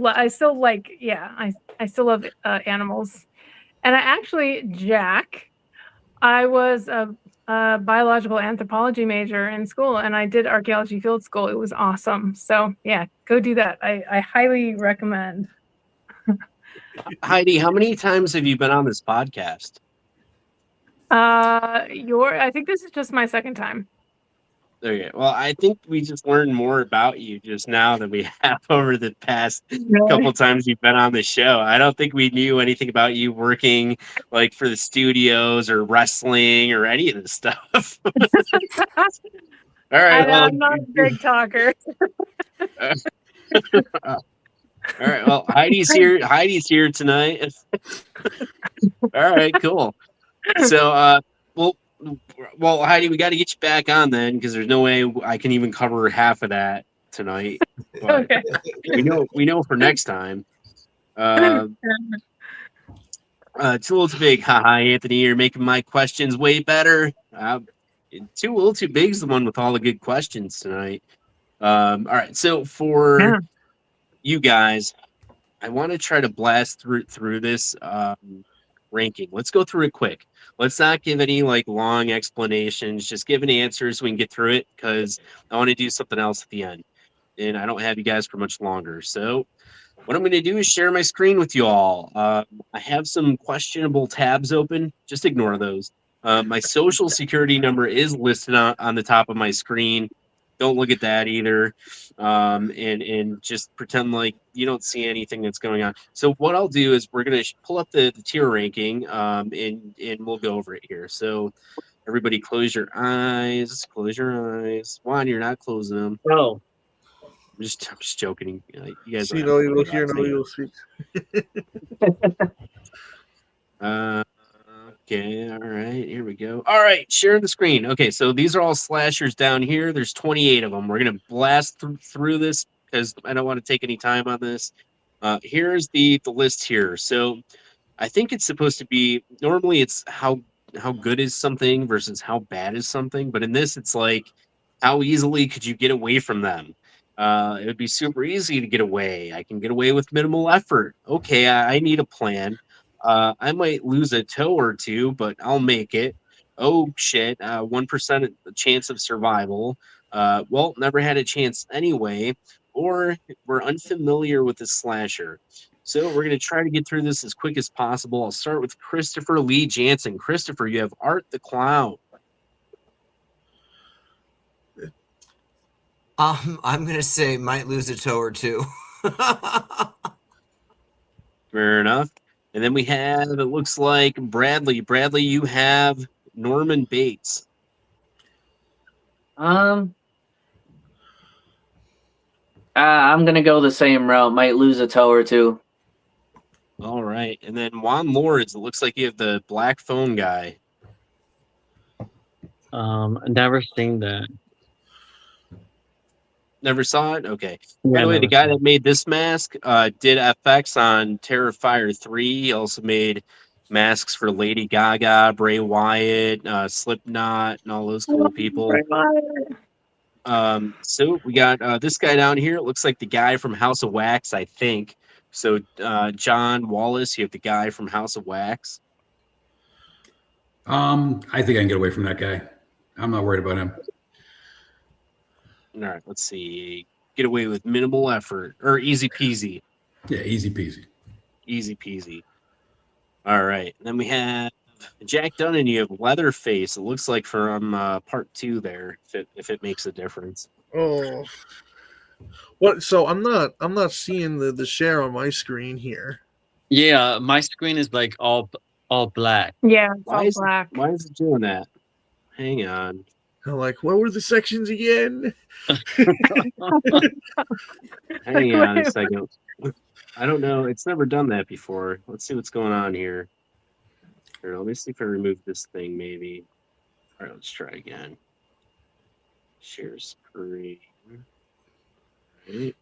like, yeah, I still love animals. And I actually, Jack, I was a biological anthropology major in school, and I did archaeology field school. It was awesome. So yeah, go do that. I highly recommend. Heidi, how many times have you been on this podcast? I think this is just my second time. There you go. Well, I think we just learned more about you just now than we have over the past couple times you've been on the show. I don't think we knew anything about you working like for the studios or wrestling or any of this stuff. All right. Well, I'm not a big talker. all right. Well, Heidi's here. Heidi's here tonight. All right. Cool. So, well, Heidi, we got to get you back on then because there's no way I can even cover half of that tonight. But Okay. we know for next time. Too little too big. Haha, Anthony, you're making my questions way better. Too little too big's the one with all the good questions tonight. All right, so for you guys, I want to try to blast through this ranking. Let's go through it quick. Let's not give any like long explanations. Just give an answer so we can get through it because I want to do something else at the end, and I don't have you guys for much longer. So What I'm going to do is share my screen with you all. I have some questionable tabs open. Just ignore those. My social security number is listed on the top of my screen. Don't look at that either. And just pretend like you don't see anything that's going on. So what I'll do is we're going to pull up the tier ranking, and we'll go over it here. So everybody close your eyes. Close your eyes. Juan, you're not closing them. Oh, I'm just joking. You guys See don't have no to worry evil, hear about no it. evil, speak. Okay, all right, here we go. All right, share the screen. Okay, so these are all slashers down here. There's 28 of them. We're gonna blast through this because I don't want to take any time on this. Here's the list here. So I think it's supposed to be normally it's how good is something versus how bad is something, but in this it's like how easily could you get away from them? It would be super easy to get away. I can get away with minimal effort. Okay, I need a plan. I might lose a toe or two, but I'll make it. Oh shit, 1% chance of survival. Well, never had a chance anyway. Or we're unfamiliar with the slasher. So we're going to try to get through this as quick as possible. I'll start with Christopher Lee Jansen. Christopher, you have Art the Clown. I'm gonna say might lose a toe or two. Fair enough. And then we have, it looks like Bradley. Bradley, you have Norman Bates. I'm gonna go the same route. Might lose a toe or two. All right. And then Juan Lords, it looks like you have the black phone guy. Never seen that. Never saw it? Okay. Yeah, By the way, the never guy saw that made this mask did FX on Terrifier 3. He also made masks for Lady Gaga, Bray Wyatt, Slipknot, and all those cool people. So we got this guy down here. It looks like the guy from House of Wax, I think. So John Wallace, you have the guy from House of Wax. I think I can get away from that guy. I'm not worried about him. All right, let's see. Get away with minimal effort or easy peasy. Yeah, easy peasy. Easy peasy. All right. Then we have Jack Dunn and you have Leatherface. It looks like from part 2 there, if it makes a difference. Oh, what? So I'm not seeing the share on my screen here. Yeah, my screen is like all black. Yeah, it's all Why is black. it doing that? Hang on. I'm like, what were the sections again? Hang on a second. I don't know. It's never done that before. Let's see what's going on here. Here, let me see if I remove this thing, maybe. All right, let's try again. Share screen. Right.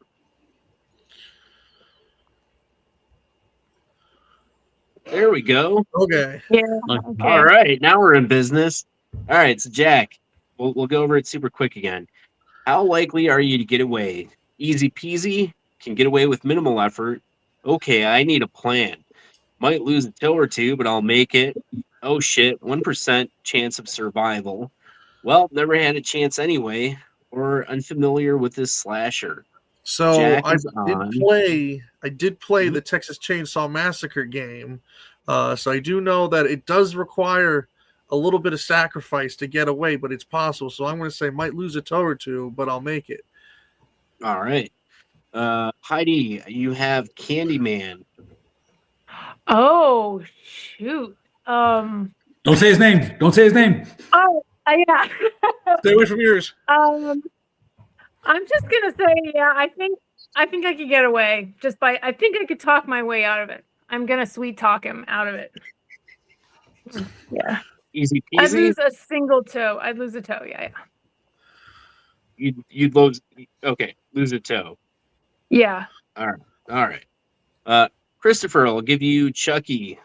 There we go. Okay. Yeah. Okay. Okay. All right, now we're in business. All right, so Jack, we'll go over it super quick again. How likely are you to get away? Easy peasy, can get away with minimal effort. Okay, I need a plan. Might lose a toe or two, but I'll make it. Oh shit, 1% chance of survival. Well, never had a chance anyway. Or unfamiliar with this slasher. So Jack I is on. did play the Texas Chainsaw Massacre game. So I do know that it does require a little bit of sacrifice to get away, but it's possible. So I'm going to say might lose a toe or two, but I'll make it. All right. Heidi, you have Candyman. Oh shoot. Don't say his name. Don't say his name. Oh yeah. Stay away from yours. I'm just gonna say, yeah, I think I could get away I think I could talk my way out of it. I'm gonna sweet talk him out of it. Yeah. Easy I'd peasy. lose a single toe. I'd lose a toe, yeah. You'd lose. Okay, lose a toe. Yeah. All right. Christopher, I'll give you Chucky.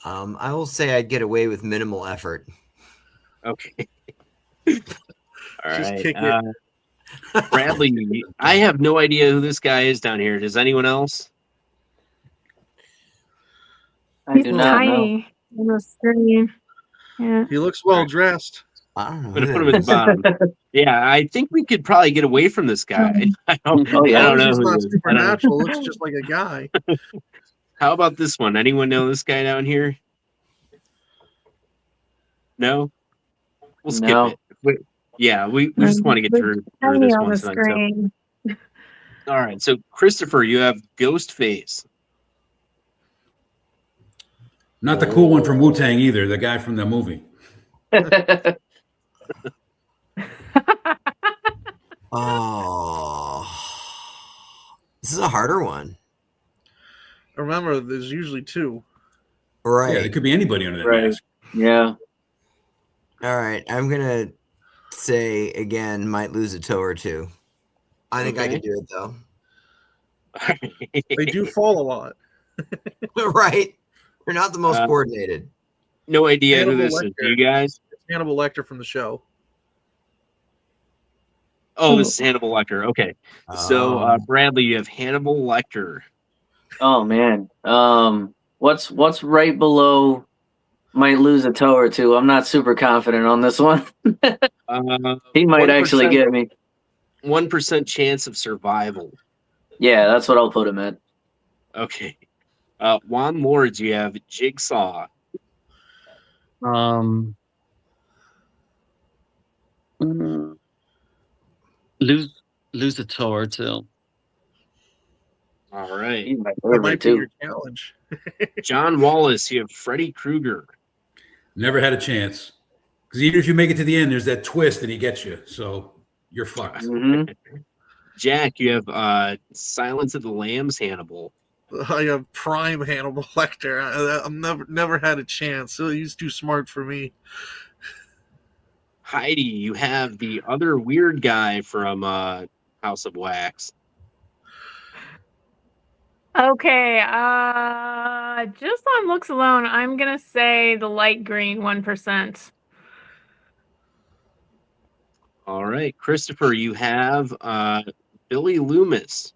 I will say I'd get away with minimal effort. Okay. All Just right. kick it. Bradley, I have no idea who this guy is down here. Does anyone else? I He's do not know. tiny on the screen. Yeah. He looks well dressed. I don't know. I'm Who gonna put that him at the is. bottom. Yeah, I think we could probably get away from this guy. I don't, Oh, yeah. I As long don't as know he's who not he is. I don't know. supernatural, looks just like a guy. How about this one? Anyone know this guy down here? No? We'll skip No. it. Yeah, we just want to get through Tiny this on one the tonight. So, screen. all right. So, Christopher, you have Ghostface. Not the cool one from Wu Tang either. The guy from the movie. Oh, this is a harder one. Remember, there's usually two. Right. Yeah, it could be anybody under that Right. mask. Yeah. All right. I'm gonna say again, might lose a toe or two. I think I Okay. can do it though. They do fall a lot. Right? They're not the most coordinated. No idea who Hannibal this is. Do Lecter. you guys? It's Hannibal Lecter from the show. Oh, this is Hannibal Lecter. Okay. So, Bradley, you have Hannibal Lecter. Oh man. What's right below might lose a toe or two? I'm not super confident on this one. He might actually 1%. get me. 1% chance of survival. Yeah, that's what I'll put him at. Okay. Juan Lords, you have Jigsaw. Lose a toe or two. All right. He's my That favorite might be too. your challenge. John Wallace, you have Freddy Krueger. Never had a chance. Because even if you make it to the end, there's that twist and he gets you. So you're fucked. Mhm. Jack, you have Silence of the Lambs Hannibal. I have prime Hannibal Lecter. I've never had a chance. He's too smart for me. Heidi, you have the other weird guy from House of Wax. Okay, just on looks alone, I'm gonna say the light green 1%. All right. Christopher, you have Billy Loomis.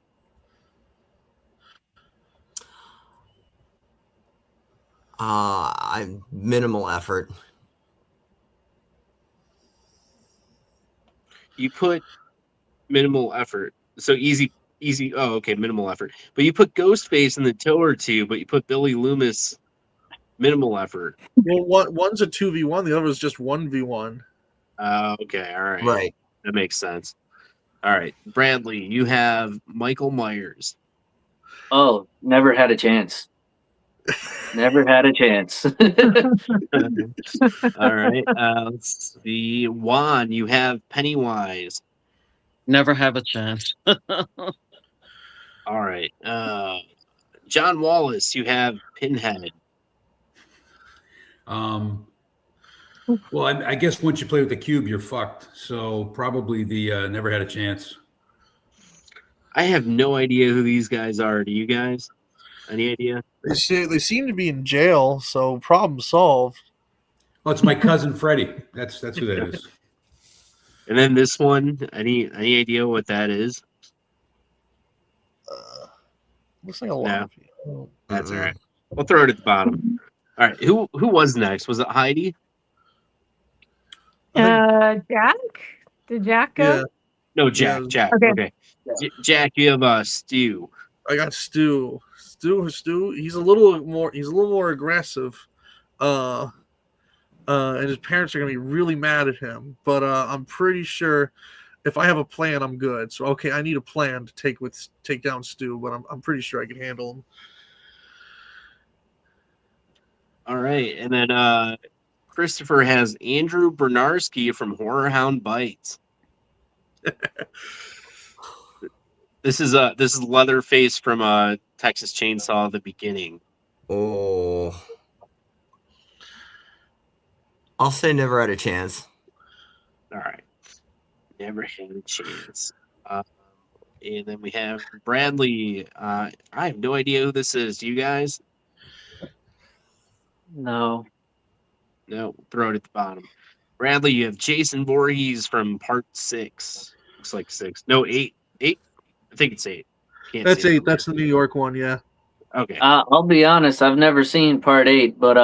I'm minimal effort. You put minimal effort. So easy. Oh, okay, minimal effort. But you put Ghostface in the toe or two, but you put Billy Loomis minimal effort. Well, one's a 2v1, the other is just 1v1. Okay, all right. Right. That makes sense. All right. Bradley, you have Michael Myers. Oh, never had a chance. Never had a chance. All right. Let's see. Juan, you have Pennywise. Never have a chance. All right. John Wallace, you have Pinhead. Well, I guess once you play with the cube, you're fucked. So probably the never had a chance. I have no idea who these guys are. Do you guys? Any idea? They seem to be in jail, so problem solved. Oh, it's my cousin Freddie. That's who that is. And then this one, any idea what that is? Looks like a lot of people. That's all right. We'll throw it at the bottom. All right. Who was next? Was it Heidi? Jack? Did Jack go? Yeah, No, Jack. Yeah. Jack. Okay. Okay. Jack, you have Stu. I got Stu. Stu. He's a little more aggressive. And his parents are gonna be really mad at him. But I'm pretty sure if I have a plan, I'm good. So okay, I need a plan to take down Stu, but I'm pretty sure I can handle him. All right. And then Christopher has Andrew Bernarski from Horror Hound Bites. This is Leatherface from Texas Chainsaw the beginning. Oh. I'll say never had a chance. All right. Never had a chance. And then we have Bradley. I have no idea who this is. Do you guys? No. No, throw it at the bottom. Bradley, you have Jason Voorhees from Part 6. Looks like 6. No, 8. 8? I think it's 8. Can't That's see it 8. from there. That's the New York one. Yeah. Okay. I'll be honest, I've never seen part 8, but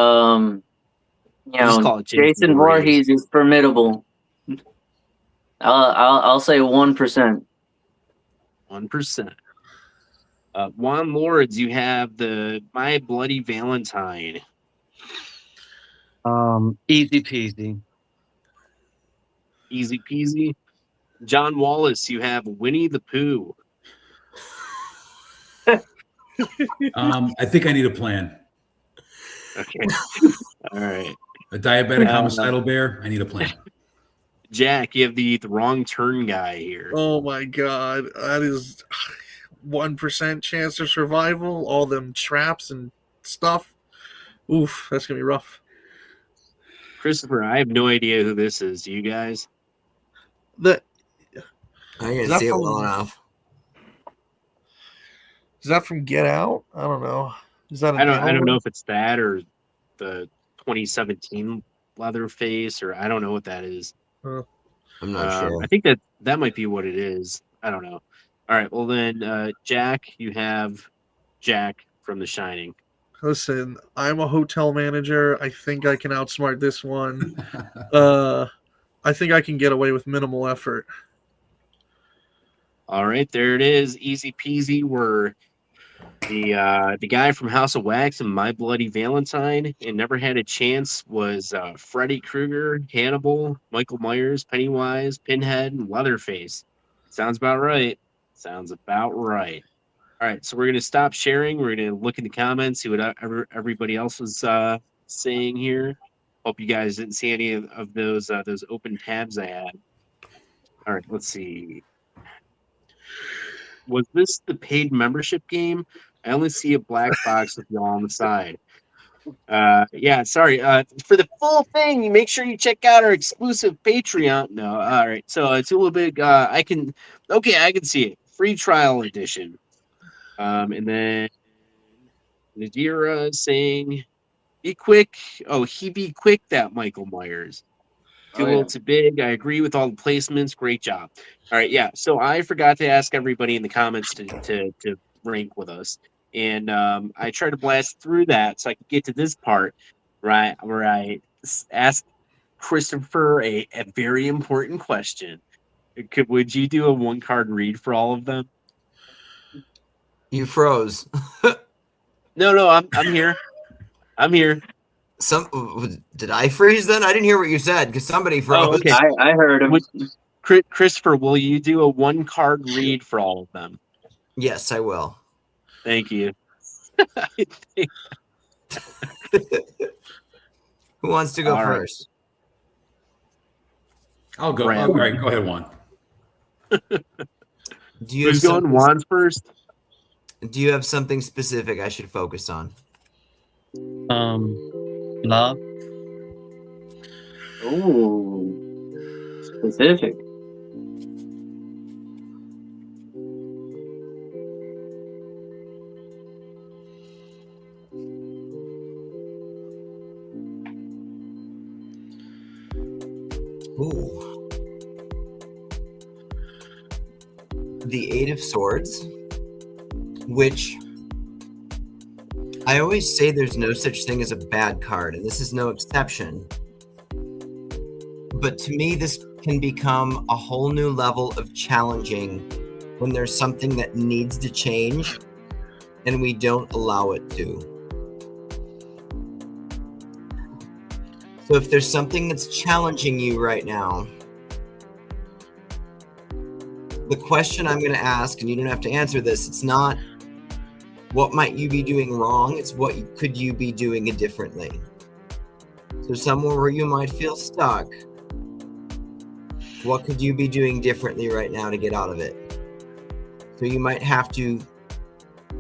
Just call it Jason Voorhees. Voorhees is formidable. I'll say 1%. 1%. Juan Lords, you have the My Bloody Valentine. Easy peasy. Easy peasy. John Wallace, you have Winnie the Pooh. I think I need a plan. Okay. All right. A diabetic homicidal bear. I need a plan. Jack, you have the wrong turn guy here. Oh my god, that is 1% chance of survival. All them traps and stuff. Oof, that's gonna be rough. Christopher, I have no idea who this is. Do you guys? The I Is can that see it from- well enough. is that from Get Out? I don't know. Is that a I don't know Hannibal? if it's that or the 2017 Leatherface, or I don't know what that is. I'm not sure. I think that might be what it is. I don't know. All right. Well then, Jack, you have Jack from The Shining. Listen, I'm a hotel manager. I think I can outsmart this one. I think I can get away with minimal effort. All right, there it is. Easy peasy. We're the guy from House of Wax and My Bloody Valentine and Never Had a Chance was Freddy Krueger, Hannibal, Michael Myers, Pennywise, Pinhead, and Leatherface. Sounds about right. Sounds about right. All right, so we're gonna stop sharing. We're gonna look in the comments, see what everybody else was saying here. Hope you guys didn't see any of those open tabs I had. All right, let's see. Was this the paid membership game? I only see a black box with y'all on the side. Yeah, sorry. For the full thing, you make sure you check out our exclusive Patreon. No, all right. So it's a little bit. I can see it. Free trial edition. And then Nadira saying, "Be quick." Oh, he be quick. That Michael Myers. Too Oh, little, yeah. too big. I agree with all the placements. Great job. All right, yeah. So I forgot to ask everybody in the comments to rank with us, and I tried to blast through that so I could get to this part, right, where I asked Christopher a very important question. Would you do a 1-card read for all of them? You froze. No, I'm here. I'm here. Did I freeze then? I didn't hear what you said because somebody froze. Oh, okay. I heard him. Christopher, will you do a 1-card read for all of them? Yes, I will. Thank you. Who wants to go All right. first? I'll go. Brad. All right, go ahead, Juan. Do you Who's have going? something- Juan's first. Do you have something specific I should focus on? Love. Ooh, specific. Ooh. The Eight of Swords, which I always say there's no such thing as a bad card, and this is no exception. But to me, this can become a whole new level of challenging when there's something that needs to change and we don't allow it to. So if there's something that's challenging you right now, the question I'm going to ask, and you don't have to answer this, it's not what might you be doing wrong, it's what could you be doing differently. So somewhere where you might feel stuck, what could you be doing differently right now to get out of it? So you might have to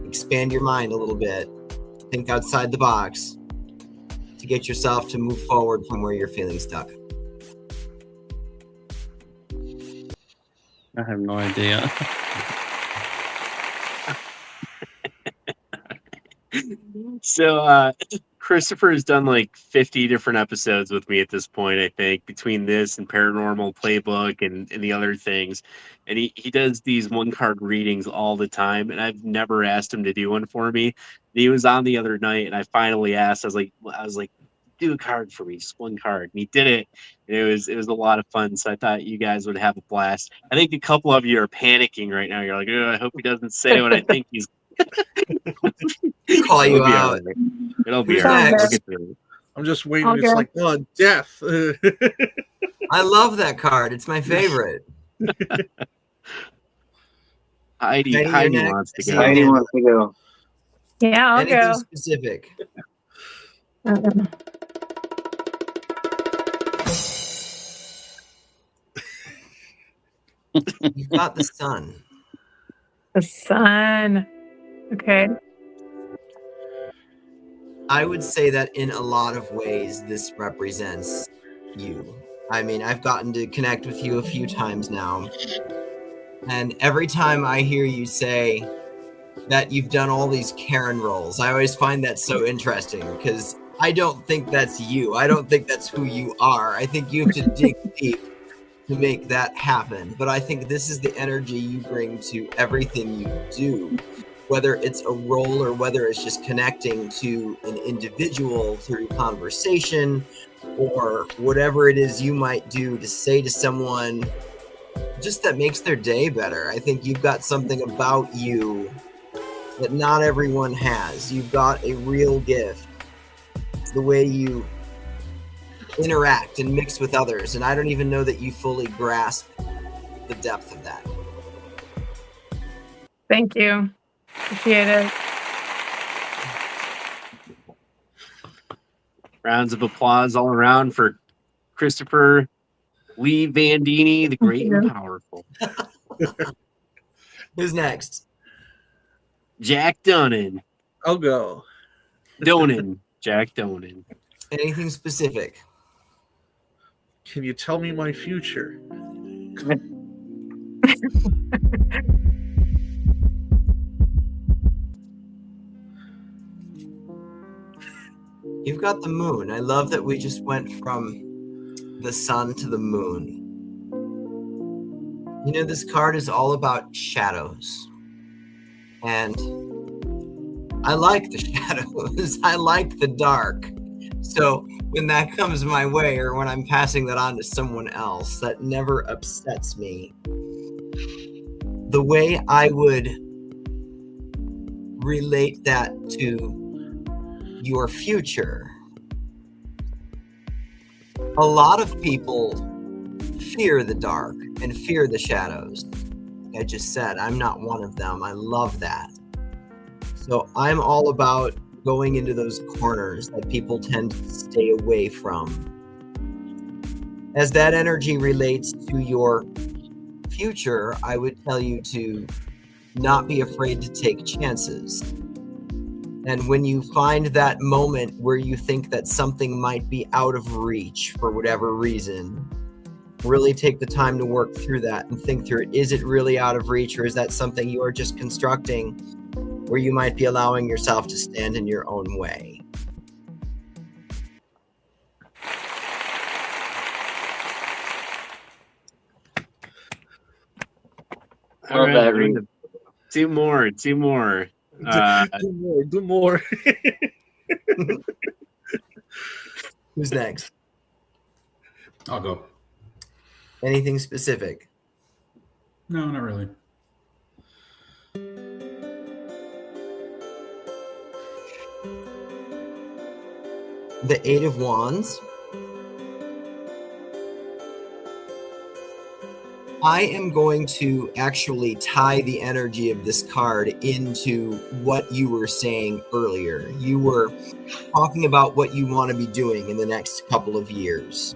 expand your mind a little bit, think outside the box to get yourself to move forward from where you're feeling stuck. I have no idea. So Christopher has done like 50 different episodes with me at this point, I think, between this and Paranormal Playbook and the other things. And he does these 1-card readings all the time, and I've never asked him to do one for me. And he was on the other night, and I finally asked. I was like, do a card for me, just one card. And he did it. And it was a lot of fun. So I thought you guys would have a blast. I think a couple of you are panicking right now. You're like, oh, I hope he doesn't say what I think he's. Call you It'll be all out. right. It'll be Who's all right. We'll next? get through it. I'm just waiting. I'll It's go. like, death. I love that card. It's my favorite. Heidi you're next. wants to See go. you, Heidi Amanda. wants to go. Yeah, I'll Anything go. specific? You've got the sun. The sun. Okay. I would say that in a lot of ways, this represents you. I mean, I've gotten to connect with you a few times now. And every time I hear you say that you've done all these Karen roles, I always find that so interesting because I don't think that's you. I don't think that's who you are. I think you have to dig deep to make that happen. But I think this is the energy you bring to everything you do, whether it's a role or whether it's just connecting to an individual through conversation or whatever it is you might do to say to someone just that makes their day better. I think you've got something about you that not everyone has. You've got a real gift. It's the way you interact and mix with others, and I don't even know that you fully grasp the depth of that. Thank you. Appreciate it. Rounds of applause all around for Christopher Lee Vandini, the great and powerful. Who's next? Jack Donan. I'll go. Donan. Jack Donan. Anything specific? Can you tell me my future? You've got the moon. I love that we just went from the sun to the moon. You know, this card is all about shadows. And I like the shadows. I like the dark. So when that comes my way or when I'm passing that on to someone else, that never upsets me. The way I would relate that to your future, a lot of people fear the dark and fear the shadows. Like I just said, I'm not one of them. I love that. So I'm all about going into those corners that people tend to stay away from. As that energy relates to your future, I would tell you to not be afraid to take chances. And when you find that moment where you think that something might be out of reach for whatever reason, really take the time to work through that and think through it. Is it really out of reach, or is that something you are just constructing where you might be allowing yourself to stand in your own way? All Love that, right. Reed. Two more. Do more. Who's next? I'll go. Anything specific? No, not really. The Eight of Wands. I am going to actually tie the energy of this card into what you were saying earlier. You were talking about what you want to be doing in the next couple of years.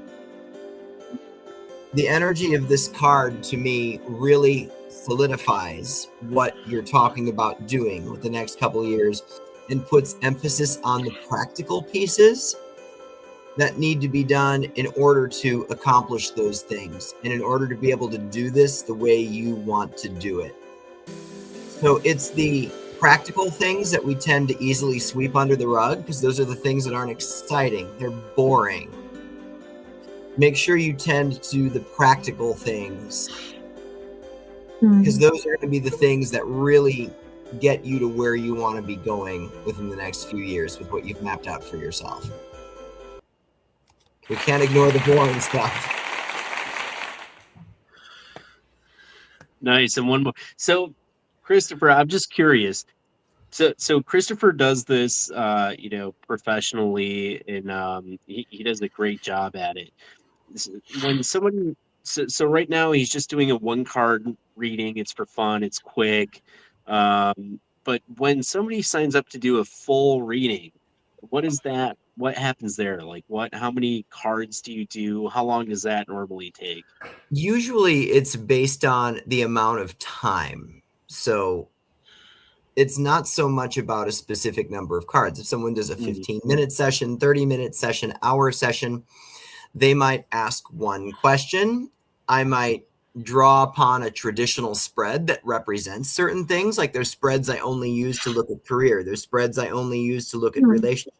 The energy of this card to me really solidifies what you're talking about doing with the next couple of years and puts emphasis on the practical pieces that need to be done in order to accomplish those things and in order to be able to do this the way you want to do it. So it's the practical things that we tend to easily sweep under the rug because those are the things that aren't exciting. They're boring. Make sure you tend to the practical things because those are going to be the things that really get you to where you want to be going within the next few years with what you've mapped out for yourself. We can't ignore the boring stuff. Nice. And one more. So, Christopher, I'm just curious. So Christopher does this, professionally, and he does a great job at it. When someone, so right now he's just doing a one card reading. It's for fun. It's quick. But when somebody signs up to do a full reading, what is that? What happens there? Like how many cards do you do? How long does that normally take? Usually it's based on the amount of time. So it's not so much about a specific number of cards. If someone does a 15-minute session, 30-minute session, hour session, they might ask one question. I might draw upon a traditional spread that represents certain things. Like there's spreads I only use to look at career. There's spreads I only use to look at relationships.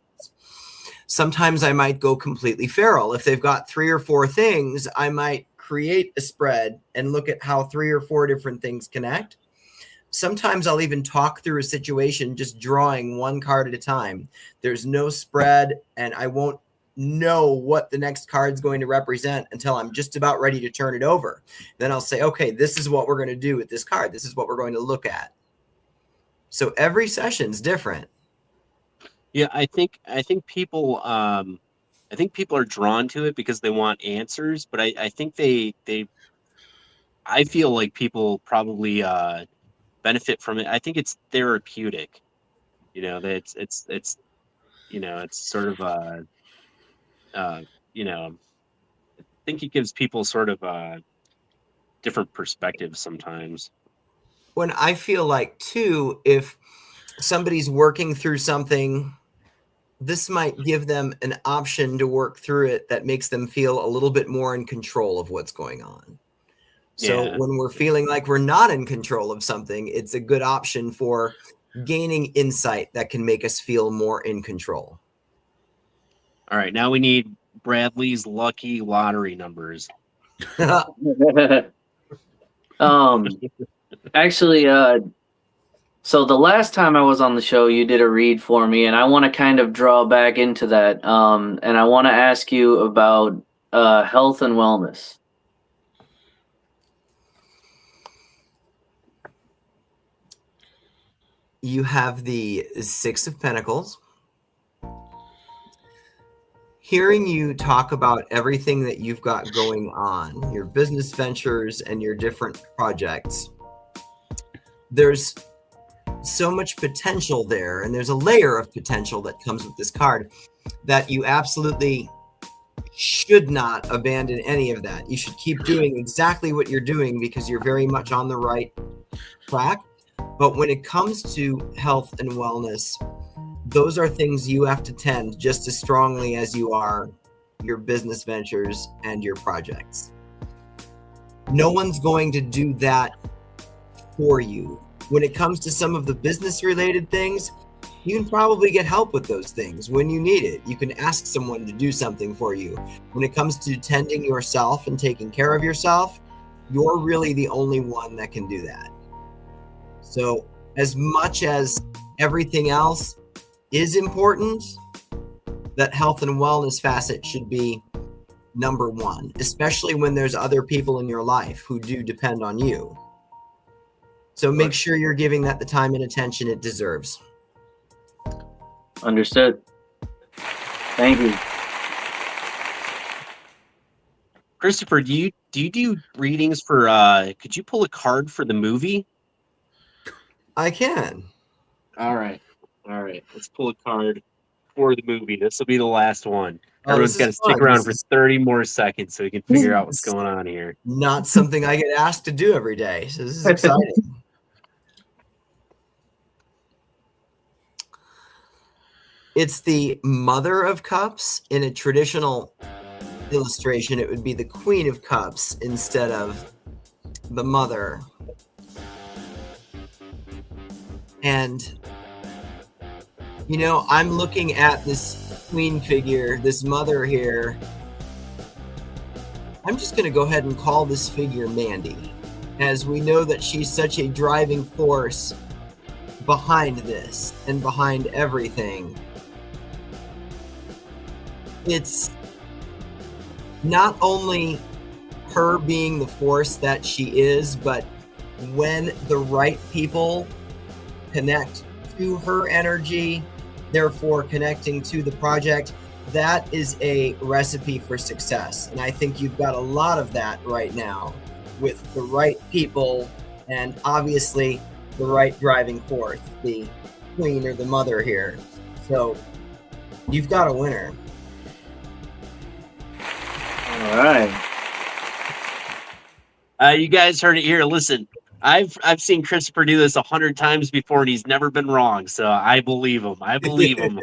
Sometimes I might go completely feral. If they've got 3 or 4 things, I might create a spread and look at how 3 or 4 different things connect. Sometimes I'll even talk through a situation, just drawing one card at a time. There's no spread, and I won't know what the next card's going to represent until I'm just about ready to turn it over. Then I'll say, okay, this is what we're going to do with this card. This is what we're going to look at. So every session's different. Yeah, I think people are drawn to it because they want answers, but I think I feel like people probably benefit from it. I think it's therapeutic. That it's sort of I think it gives people sort of different perspectives sometimes. When I feel like too, if somebody's working through something, this might give them an option to work through it that makes them feel a little bit more in control of what's going on. So when we're feeling like we're not in control of something, it's a good option for gaining insight that can make us feel more in control. All right, now we need Bradley's lucky lottery numbers. Actually, so the last time I was on the show, you did a read for me, and I want to kind of draw back into that. And I want to ask you about health and wellness. You have the 6 of Pentacles. Hearing you talk about everything that you've got going on, your business ventures and your different projects, there's so much potential there, and there's a layer of potential that comes with this card that you absolutely should not abandon any of that. You should keep doing exactly what you're doing because you're very much on the right track. But when it comes to health and wellness, those are things you have to tend just as strongly as you are your business ventures and your projects. No one's going to do that for you. When it comes to some of the business related things, you can probably get help with those things when you need it. You can ask someone to do something for you. When it comes to tending yourself and taking care of yourself, you're really the only one that can do that. So as much as everything else is important, that health and wellness facet should be number 1, especially when there's other people in your life who do depend on you. So make sure you're giving that the time and attention it deserves. Understood. Thank you. Christopher, do you do readings for could you pull a card for the movie? I can. All right. Let's pull a card for the movie. This will be the last one. Oh, Everyone's got to stick fun. around for 30 more seconds so we can figure out what's going on here. Not something I get asked to do every day. So this is exciting. It's the Mother of Cups. In a traditional illustration, it would be the Queen of Cups instead of the Mother. And, I'm looking at this Queen figure, this Mother here. I'm just going to go ahead and call this figure Mandy, as we know that she's such a driving force behind this and behind everything. It's not only her being the force that she is, but when the right people connect to her energy, therefore connecting to the project, that is a recipe for success. And I think you've got a lot of that right now with the right people and obviously the right driving force, the queen or the mother here. So you've got a winner. All right. You guys heard it here. Listen, I've seen Christopher do this 100 times before, and he's never been wrong. So I believe him. I believe him.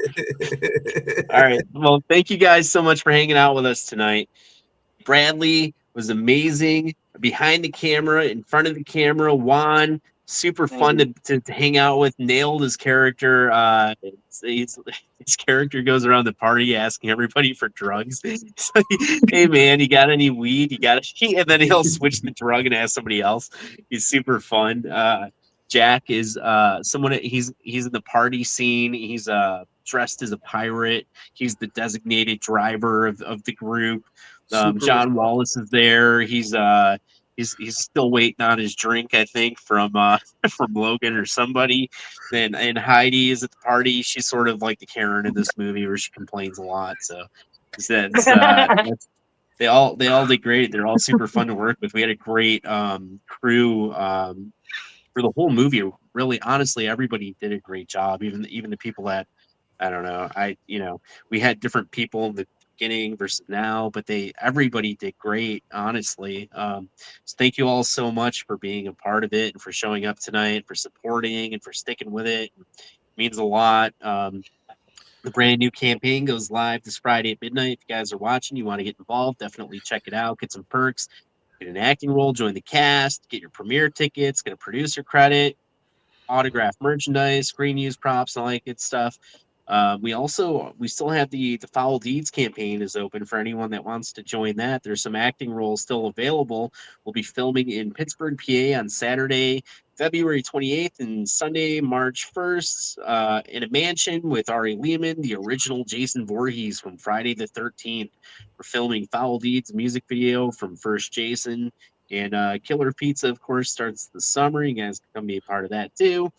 All right. Well, thank you guys so much for hanging out with us tonight. Bradley was amazing behind the camera, in front of the camera. Juan, super Thank fun you. to hang out with. Nailed his character. His character goes around the party asking everybody for drugs. He's like, hey man, you got any weed? You got a and then he'll switch the drug and ask somebody else. He's super fun. Jack is someone. He's in the party scene. He's dressed as a pirate. He's the designated driver of the group. Super John responsible. Wallace is there. He's still waiting on his drink, I think, from from Logan or somebody. And Heidi is at the party. She's sort of like the Karen in this movie, where she complains a lot. So that's they all did great. They're all super fun to work with. We had a great crew for the whole movie. Really, honestly, everybody did a great job. Even the people that I don't know. We had different people in the beginning versus now, but everybody did great, honestly. So thank you all so much for being a part of it and for showing up tonight, for supporting and for sticking with it. It means a lot. The brand new campaign goes live this Friday at midnight. If you guys are watching, you want to get involved, definitely check it out. Get some perks, get an acting role, join the cast, get your premiere tickets, get a producer credit, autographed merchandise, screen use props, and all that good stuff. We still have the Foul Deeds campaign is open for anyone that wants to join that. There's some acting roles still available. We'll be filming in Pittsburgh, PA on Saturday, February 28th and Sunday, March 1st, in a mansion with Ari Lehman, the original Jason Voorhees from Friday the 13th. We're filming Foul Deeds music video from First Jason. And Killer Pizza, of course, starts the summer. You guys can come be a part of that too,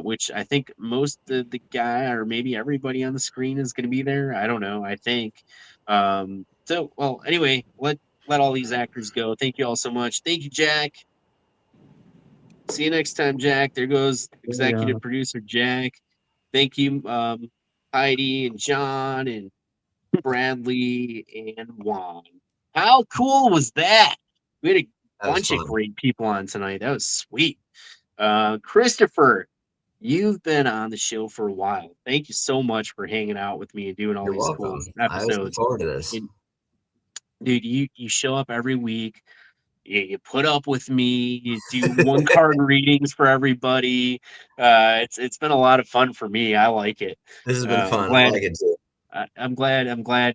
which I think most of the guy or maybe everybody on the screen is going to be there. I don't know. I think. Well, anyway, let all these actors go. Thank you all so much. Thank you, Jack. See you next time, Jack. There goes Yeah. executive producer Jack. Thank you, Heidi and John and Bradley and Juan. How cool was that? We had a That was bunch of fun. great people on tonight. That was sweet. Christopher, you've been on the show for a while. Thank you so much for hanging out with me and doing all You're these cool welcome. I always look episodes. forward to this. And, dude, you show up every week. You put up with me. You do one card readings for everybody. It's been a lot of fun for me. I like it. This has been I'm fun. I glad like it too. I'm glad that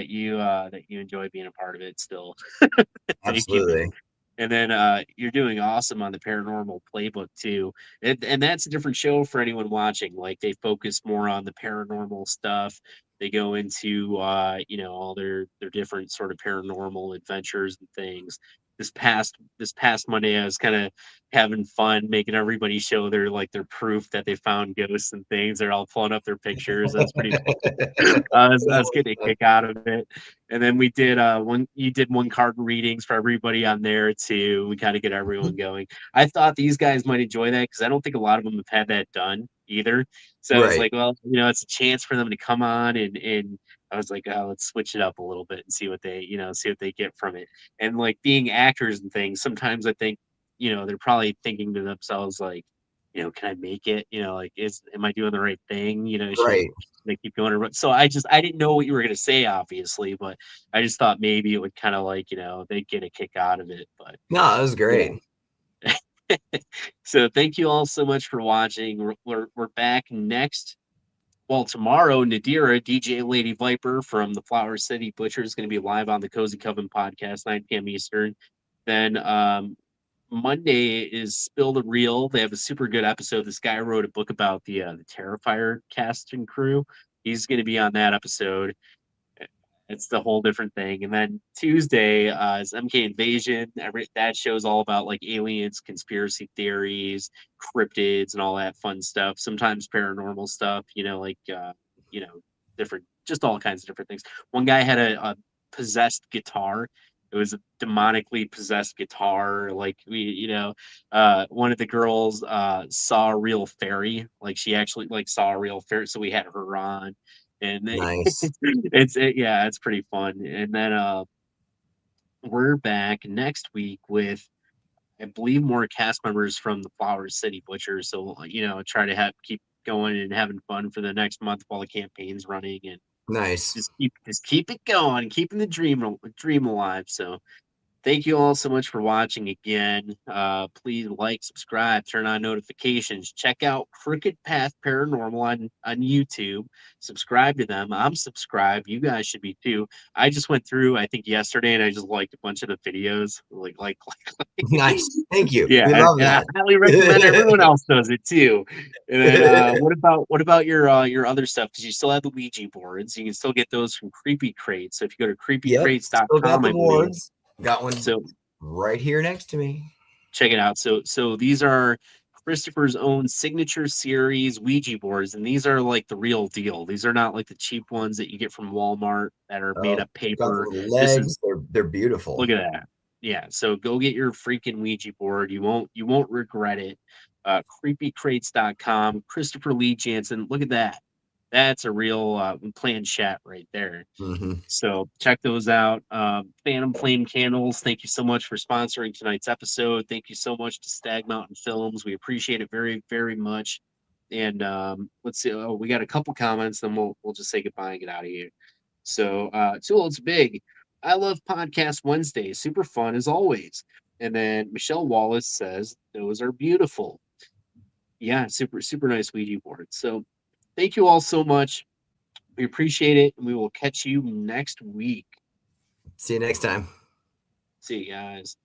you enjoy being a part of it still. Thank you, man. Absolutely. And then you're doing awesome on the paranormal playbook too. And that's a different show for anyone watching. Like they focus more on the paranormal stuff. They go into all their different sort of paranormal adventures and things. This past Monday, I was kind of having fun making everybody show their proof that they found ghosts and things. They're all pulling up their pictures. That's pretty I was getting a kick out of it. And then we did you did one card readings for everybody on there too. We kind of get everyone going. I thought these guys might enjoy that because I don't think a lot of them have had that done either. So I was Right. like, well, it's a chance for them to come on and I was like, oh, let's switch it up a little bit and see what they get from it. And like being actors and things, sometimes I think, they're probably thinking to themselves like, can I make it? Like am I doing the right thing? Right. They keep going around. So I didn't know what you were gonna say, obviously, but I just thought maybe it would kind of like, they'd get a kick out of it. But No, it was great. so thank you all so much for watching. We're back next. Well, tomorrow, Nadira, DJ Lady Viper from the Flower City Butcher is going to be live on the Cozy Coven podcast, 9 p.m. Eastern. Then Monday is Spill the Reel. They have a super good episode. This guy wrote a book about the Terrifier cast and crew. He's going to be on that episode. It's the whole different thing. And then Tuesday is MK Invasion. That show's all about like aliens, conspiracy theories, cryptids, and all that fun stuff. Sometimes paranormal stuff, like different, just all kinds of different things. One guy had a possessed guitar. It was a demonically possessed guitar. Like one of the girls saw a real fairy. Like she actually like saw a real fairy, so we had her on, and Nice. it's pretty fun. And then we're back next week with, I believe, more cast members from the Flower City Butchers. So try to keep going and having fun for the next month while the campaign's running, and Nice. just keep it going, keeping the dream alive. So thank you all so much for watching again. Please like, subscribe, turn on notifications. Check out Crooked Path Paranormal on YouTube. Subscribe to them. I'm subscribed. You guys should be too. I just went through, I think yesterday, and I just liked a bunch of the videos. Like. Nice. Thank you. Yeah, We love and I that. highly recommend everyone else does it too. And then what about your other stuff? Because you still have the Ouija boards. You can still get those from Creepy Crates. So if you go to Yep. Still got creepycrates.com, the I believe. boards. Got one So right here next to me. check it out. So these are Christopher's own signature series Ouija boards, and these are like the real deal. These are not like the cheap ones that you get from Walmart that are made Oh, of got the paper. little This legs. is They're beautiful. Look at that. Yeah, so go get your freaking Ouija board. You won't regret it. Creepycrates.com. Christopher Lee Jansen. Look at that. That's a real planchette right there. Mm-hmm. So check those out. Phantom Flame Candles, thank you so much for sponsoring tonight's episode. Thank you so much to Stag Mountain Films. We appreciate it very, very much. And let's see. Oh, we got a couple comments, then we'll just say goodbye and get out of here. So Too Old's Big. I love Podcast Wednesday. Super fun as always. And then Michelle Wallace says, those are beautiful. Yeah, super, super nice Ouija board. So thank you all so much. We appreciate it, and we will catch you next week. See you next time. See you guys.